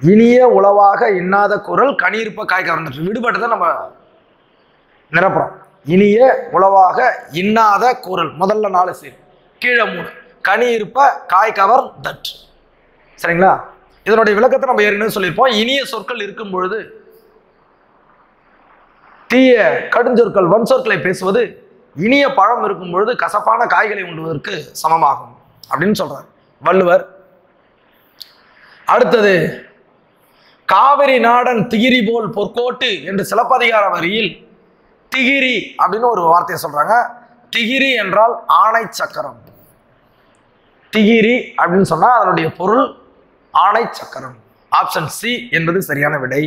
இனிய உளவாக இன்னாத கூறல் கனியிருப்ப காய் கவர்ந்தற்று. விடுபட்டதை நம்ம நிரப்புறோம். இனிய உளவாக இன்னாத கூறல் முதல்ல 4 சீர், கீழே 3, கனியிருப்ப காய் கவர்ந்தற்று. சரிங்களா? இதனுடைய விளக்கத்தை நம்ம ஏற்கனவே சொல்லியிருப்போம். இனிய சொற்கள் இருக்கும் பொழுது தீய கடுஞ்சொற்கள் வன் சொற்களை பேசுவது இனிய பழம் இருக்கும் பொழுது கசப்பான காய்களை உண்டுவதற்கு சமமாகும் அப்படின்னு சொல்றார் வள்ளுவர். அடுத்தது காவிரி நாடன் திகிரி போல் பொற்கோட்டு என்று சிலப்பதிகார வரியில் திகிரி அப்படின்னு ஒரு வார்த்தையை சொல்றாங்க. திகிரி என்றால் ஆணை சக்கரம். திகிரி அப்படின்னு சொன்னா அதனுடைய பொருள் ஆணை சக்கரம். ஆப்ஷன் சி என்பது சரியான விடை.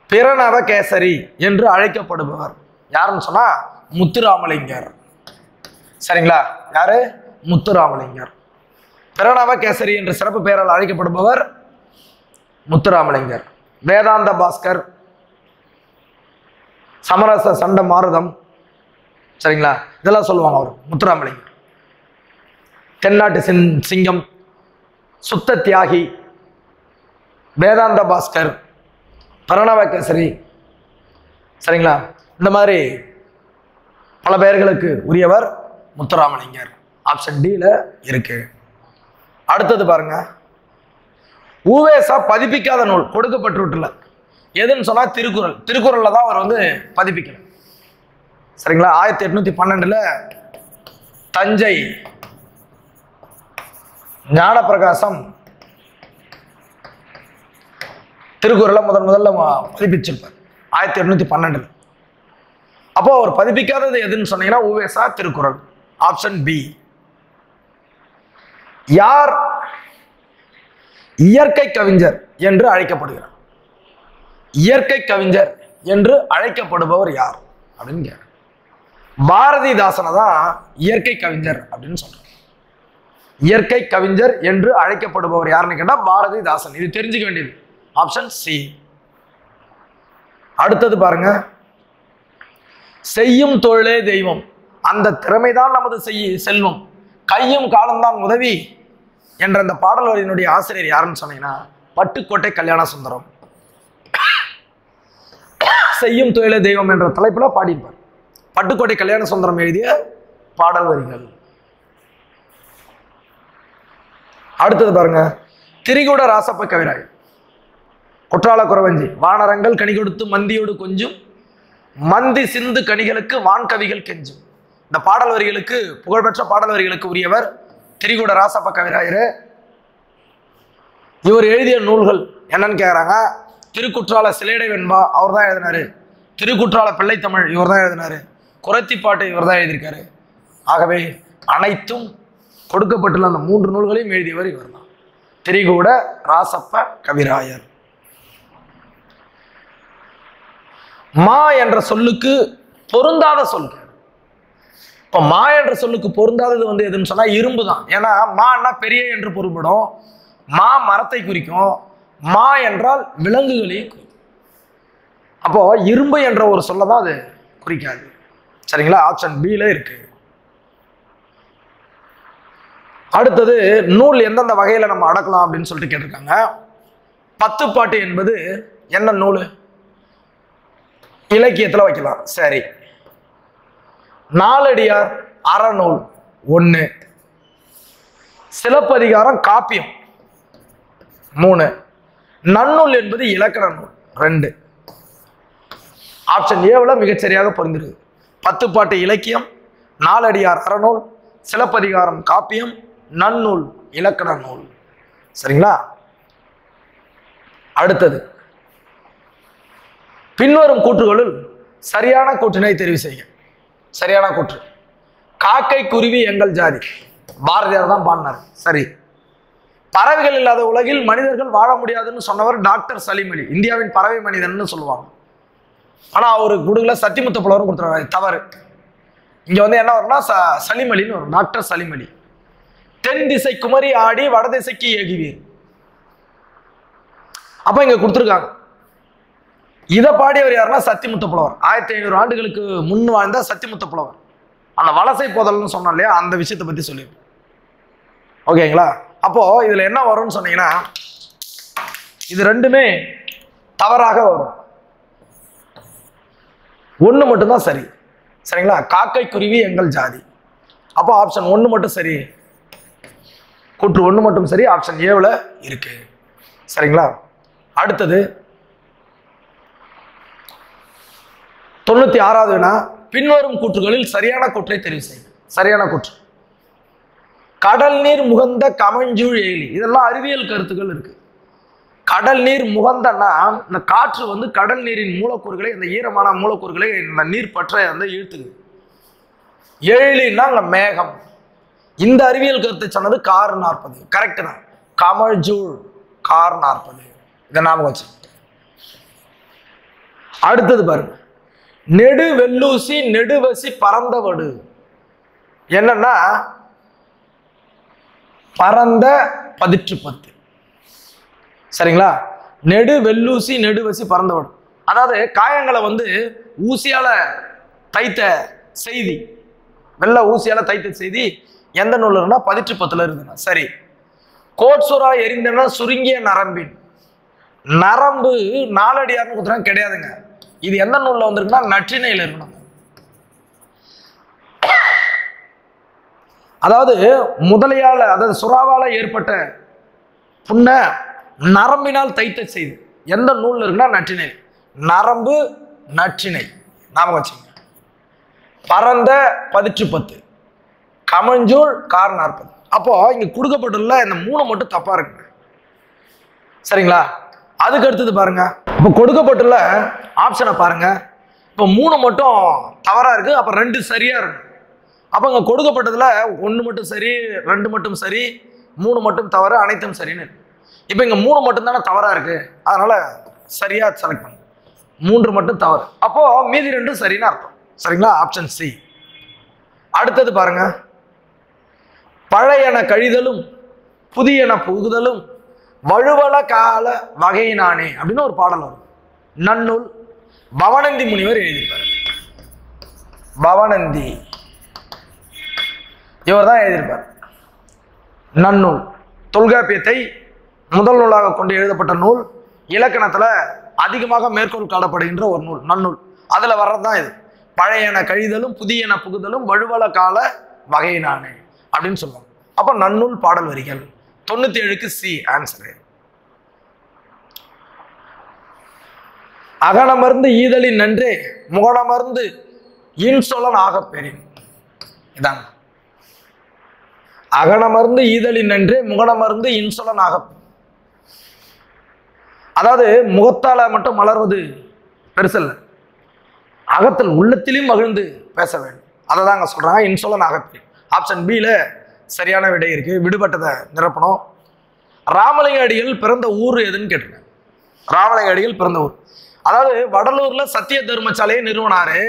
பிரணவ கேசரி என்று அழைக்கப்படுபவர் யாருன்னு சொன்னா முத்துராமலிங்கர். சரிங்களா? யாரு? முத்துராமலிங்கர். பிரணவ கேசரி என்ற சிறப்பு பெயரால் அழைக்கப்படுபவர் முத்துராமலிங்கர். வேதாந்த பாஸ்கர், சமரச சண்ட மாருதம், சரிங்களா, இதெல்லாம் சொல்லுவாங்க அவர் முத்துராமலிங்கர். தென்னாட்டு சிங்கம், சுத்த தியாகி, வேதாந்த பாஸ்கர், பிரணவகேசரி, சரிங்களா? இந்த மாதிரி பல பெயர்களுக்கு உரியவர் முத்துராமலிங்கர். ஆப்ஷன் டில இருக்கு. அடுத்தது பாருங்க, உவேசா பதிப்பிக்காத நூல் கொடுக்கப்பட்டுள்ள எதுன்னு சொன்னா திருக்குறள். திருக்குறள்ல தான் அவர் வந்து பதிப்பிக்கல, சரிங்களா? 1812 தஞ்சை ஞானப்பிரகாசம் திருக்குறளை முதல்ல பதிப்பிச்சிருப்பார் 1812. அப்போ அவர் பதிப்பிக்காதது எதுன்னு சொன்னீங்கன்னா உவேசா திருக்குறள். Option B. யார் இயற்கை கவிஞர் என்று அழைக்கப்படுகிறார்? இயற்கை கவிஞர் என்று அழைக்கப்படுபவர் யார் அப்படின்னு கேட்க. பாரதிதாசனை தான் இயற்கை கவிஞர் அப்படின்னு சொல்றாங்க. இயற்கை கவிஞர் என்று அழைக்கப்படுபவர் யாருன்னு கேட்டா பாரதிதாசன். இது தெரிஞ்சுக்க வேண்டியது. Option C. அடுத்தது பாருங்க, செய்யும் தொழிலே தெய்வம், அந்த திறமைதான் நமது செல்வம், கையும் காலம்தான் உதவி என்ற அந்த பாடல் வரியினுடைய ஆசிரியர் யாருன்னு சொன்னீங்கன்னா பட்டுக்கோட்டை கல்யாண சுந்தரம். செய்யும் தொழிலே தெய்வம் என்ற தலைப்புல பாடியிருப்பார். பட்டுக்கோட்டை கல்யாண சுந்தரம் எழுதிய பாடல் வரிகள். அடுத்தது பாருங்க, திரிகூட ராசப்ப கவிராய், குற்றால குறவஞ்சி, வானரங்கள் கனி கொடுத்து மந்தியோடு கொஞ்சம், மந்தி சிந்து கனிகளுக்கு வான்கவிகள் கெஞ்சும். இந்த பாடல் வரிகளுக்கு, புகழ்பெற்ற பாடல் வரிகளுக்கு உரியவர் திரிகூட ராசப்ப கவிராயர். இவர் எழுதிய நூல்கள் என்னன்னு கேட்குறாங்க. திருக்குற்றால சிலேடை வெண்பா அவர் தான் எழுதினாரு. திருக்குற்றால பிள்ளைத்தமிழ் இவர் தான் எழுதினாரு. குறத்திப்பாட்டு இவர் தான் எழுதியிருக்காரு. ஆகவே அனைத்தும் கொடுக்கப்பட்டுள்ள அந்த 3 நூல்களையும் எழுதியவர் இவர் தான், திரிகூட ராசப்ப கவிராயர். மா என்ற சொல்லுக்கு பொருந்தாத சொல். இப்ப மா என்ற சொல்லுக்கு பொருந்தாதது வந்து எதுன்னு சொன்னா இரும்பு தான். ஏன்னா மான்னா பெரிய என்று பொருள்படும், மா மரத்தை குறிக்கும், மா என்றால் விலங்குகளையும் குறிக்கும். அப்போ இரும்பு என்ற ஒரு சொல்ல தான் அது குறிக்காது, சரிங்களா? ஆப்ஷன் பில இருக்கு. அடுத்தது, நூல் எந்தெந்த வகையில நம்ம அடக்கலாம் அப்படின்னு சொல்லிட்டு கேட்டிருக்காங்க. பத்துப்பாட்டு என்பது என்ன நூல்? இலக்கியத்துல வைக்கலாம், சரி. நாலடியார் அறநூல் 1, சிலப்பதிகாரம் காப்பியம் 3, நன்னூல் என்பது இலக்கண நூல் 2. ஆப்ஷன் ஏவுல மிகச்சரியாக பொருந்திருக்கு. பத்துப்பாட்டு இலக்கியம், நாலடியார் அறநூல், சிலப்பதிகாரம் காப்பியம், நன்னூல் இலக்கண நூல், சரிங்களா? அடுத்தது, பின்வரும் கூற்றுகளுள் சரியான கூற்றினை தெரிவு செய்ய. சரியான கூற்று, காக்கை குருவி எங்கள் ஜாதி, பாரதியார் தான் பாடினார், சரி. பறவைகள் இல்லாத உலகில் மனிதர்கள் வாழ முடியாதுன்னு சொன்னவர் டாக்டர் சலீம் அலி, இந்தியாவின் பறவை மனிதன் சொல்லுவாங்க. ஆனா அவரு குடுகுல சத்திமுத்த புலவரும் கொடுத்துருவாரு, தவறு. இங்க வந்து என்ன வரும்னா சலீம் அலின்னு வரும், டாக்டர் சலீம் அலி. தென் திசை குமரி ஆடி வடதிசைக்கு ஏகுவீர், அப்ப இங்க கொடுத்துருக்காங்க. இதை பாடியவர் யாருன்னா சத்திமுத்த புலவர், 1500 ஆண்டுகளுக்கு முன் வாழ்ந்த சத்திமுத்த புலவர். அந்த வலசை போதல்னு சொன்னோம் இல்லையா, அந்த விஷயத்தை பத்தி சொல்லியிருக்கோம், ஓகேங்களா? அப்போ இதுல என்ன வரும்னு சொன்னீங்கன்னா இது ரெண்டுமே தவறாக வரும். 1 மட்டும்தான் சரி, சரிங்களா? காக்கை குருவி எங்கள் ஜாதி. அப்போ ஆப்ஷன் 1 மட்டும் சரி, கூற்று 1 மட்டும் சரி, ஆப்ஷன் ஏவுல இருக்கு, சரிங்களா? அடுத்தது 96வது வினா, பின்வரும் கூற்றுகளில் சரியான கூற்றை தெரிவு செய்ய. சரியான கூற்று, கடல் நீர் முகந்த கமஞ்சூழ் எயிலி. இதெல்லாம் அறிவியல் கருத்துக்கள் இருக்கு. கடல் நீர் முகந்தன்னா இந்த காற்று வந்து கடல் நீரின் மூலக்கூறுகளை, இந்த ஈரமான மூலக்கூறுகளை இந்த நீர் பற்ற வந்து இழுத்துக்குது. எழிலின்னா அங்க மேகம். இந்த அறிவியல் கருத்தை சொன்னது கார் 40, கரெக்ட் தான். கமழ்ஜூழ் கார் 40, இதை ஞாபகம் வச்சு. அடுத்தது பாருங்க, நெடு வெள்ளூசி நெடுவசி பரந்தவடு. என்னன்னா பரந்த 10, சரிங்களா? நெடு வெள்ளூசி நெடுவசி பரந்தவடு, அதாவது காயங்களை வந்து ஊசியால தைத்த செய்தி, வெள்ள ஊசியால தைத்த செய்தி எந்த நூல் இருக்குன்னா 10 இருக்குதுன்னா சரி. கோட்சுரா எரிந்தன சுருங்கிய நரம்பின், நரம்பு நாலடியார்னு கொடுத்துறாங்க, கிடையாதுங்க. இது எந்த நூல்ல வந்திருக்குன்னா நற்றிணையில இருக்கணும். அதாவது முதலையால, அதாவது சுறாவால ஏற்பட்ட புண்ண நரம்பினால் தைத்த செய்து எந்த நூல்ல இருக்குன்னா நற்றிணை. நரம்பு நற்றிணை ஞாபகம் வச்சுங்க. பரந்த 10 கமஞ்சூள் கார் 40. அப்போ இங்க கொடுக்கப்பட்டுள்ள இந்த 3 மட்டும் தப்பா இருக்குங்க. சரிங்களா? அதுக்கு அடுத்தது பாருங்க, இப்போ கொடுக்கப்பட்டுள்ள ஆப்ஷனை பாருங்க. இப்போ 3 மட்டும் தவறா இருக்கு, அப்ப 2 சரியா இருக்கு. அப்ப இங்க கொடுக்கப்பட்டதுல 1 மட்டும் சரி, 2 மட்டும் சரி, 3 மட்டும் தவறு, அனைத்தும் சரின்னு இருக்கு. இப்போ இங்க 3 மட்டும் தானே தவறா இருக்கு, அதனால சரியா செலக்ட் பண்ணுங்க. 3 மட்டும் தவறு, அப்போ மீதி 2 சரின்னு அர்த்தம். சரிங்களா? Option C. அடுத்தது பாருங்க, பழையன கழிதலும் புதியன புகுதலும் வழுவல கால வகையினானே அப்படின்னு ஒரு பாடல் வரும். நன்னூல் பவனந்தி முனிவர் எழுதியிருப்பார். பவனந்தி இவர் தான் எழுதியிருப்பார். நன்னூல் தொல்காப்பியத்தை முதல் நூலாக கொண்டு எழுதப்பட்ட நூல். இலக்கணத்துல அதிகமாக மேற்கோள் காணப்படுகின்ற ஒரு நூல் நன்னூல். அதுல வர்றதுதான் இது. பழையன கழிதலும் புதியன புகுதலும் வழுவல கால வகையினானே அப்படின்னு சொல்லுவாங்க. அப்ப நன்னூல் பாடல் வரிகள் 97க்கு சி ஆன்சர். அகனமர்ந்து ஈதலின் நன்றே முகனமர்ந்து இன்சொலன் ஆகப் பெறின். இதாங்க அகனமர்ந்து ஈதலின் நன்றே முகனமர்ந்து இன்சொலன் ஆகப். அதாவது முகத்தால மட்டும் மலர்வது பெருசல்ல, அகத்தில் உள்ளத்திலும் மகிழ்ந்து பேச வேண்டும். அதை தாங்க சொல்றாங்க இன்சொலன் ஆகப். ஆப்ஷன் பில சரியான விடை இருக்கு. விடுபட்டதை நிரப்பணும். ராமலிங்க அடிகள் பிறந்த ஊர் எதுன்னு கேட்டிருக்கேன். ராமலிங்க அடிகள் பிறந்த ஊர், அதாவது வடலூர்ல சத்திய தர்மசாலையை நிறுவனாரு.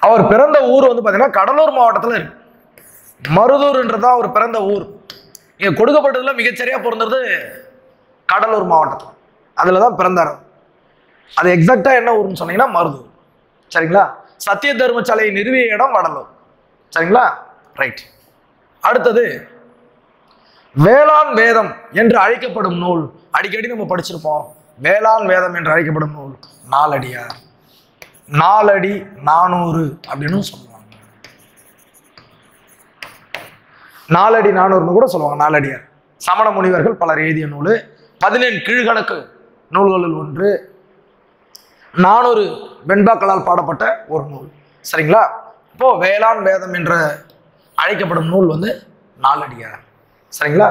அவர் பிறந்த ஊர் வந்து பாத்தீங்கன்னா கடலூர் மாவட்டத்துல இருக்கு. மருதூர்ன்றதான் அவர் பிறந்த ஊர். இங்க கொடுக்கப்பட்டதுல மிகச்சரியா பிறந்தது கடலூர் மாவட்டத்தில், அதுலதான் பிறந்தார். அது எக்ஸாக்டா என்ன ஊர்னு சொன்னீங்கன்னா மருதூர். சரிங்களா? சத்திய தர்மசாலையை நிறுவிய இடம் வடலூர். சரிங்களா? ரைட். அடுத்தது வேளாண் வேதம் என்று அழைக்கப்படும் நூல். அடிக்கடி நம்ம படிச்சிருப்போம். வேளாண் வேதம் என்று அழைக்கப்படும் நூல் நாலடியார். 4 அடி 400 அப்படின்னு சொல்லுவாங்க. 4 அடி 400 கூட சொல்லுவாங்க. நாலடியார் சமண முனிவர்கள் பலர் எழுதிய நூல். 17 கீழ்கணக்கு நூல்களில் ஒன்று. 400 வெண்பாக்களால் பாடப்பட்ட ஒரு நூல். சரிங்களா? இப்போ வேளாண் வேதம் என்ற அழைக்கப்படும் நூல் வந்து நாலடியார். சரிங்களா?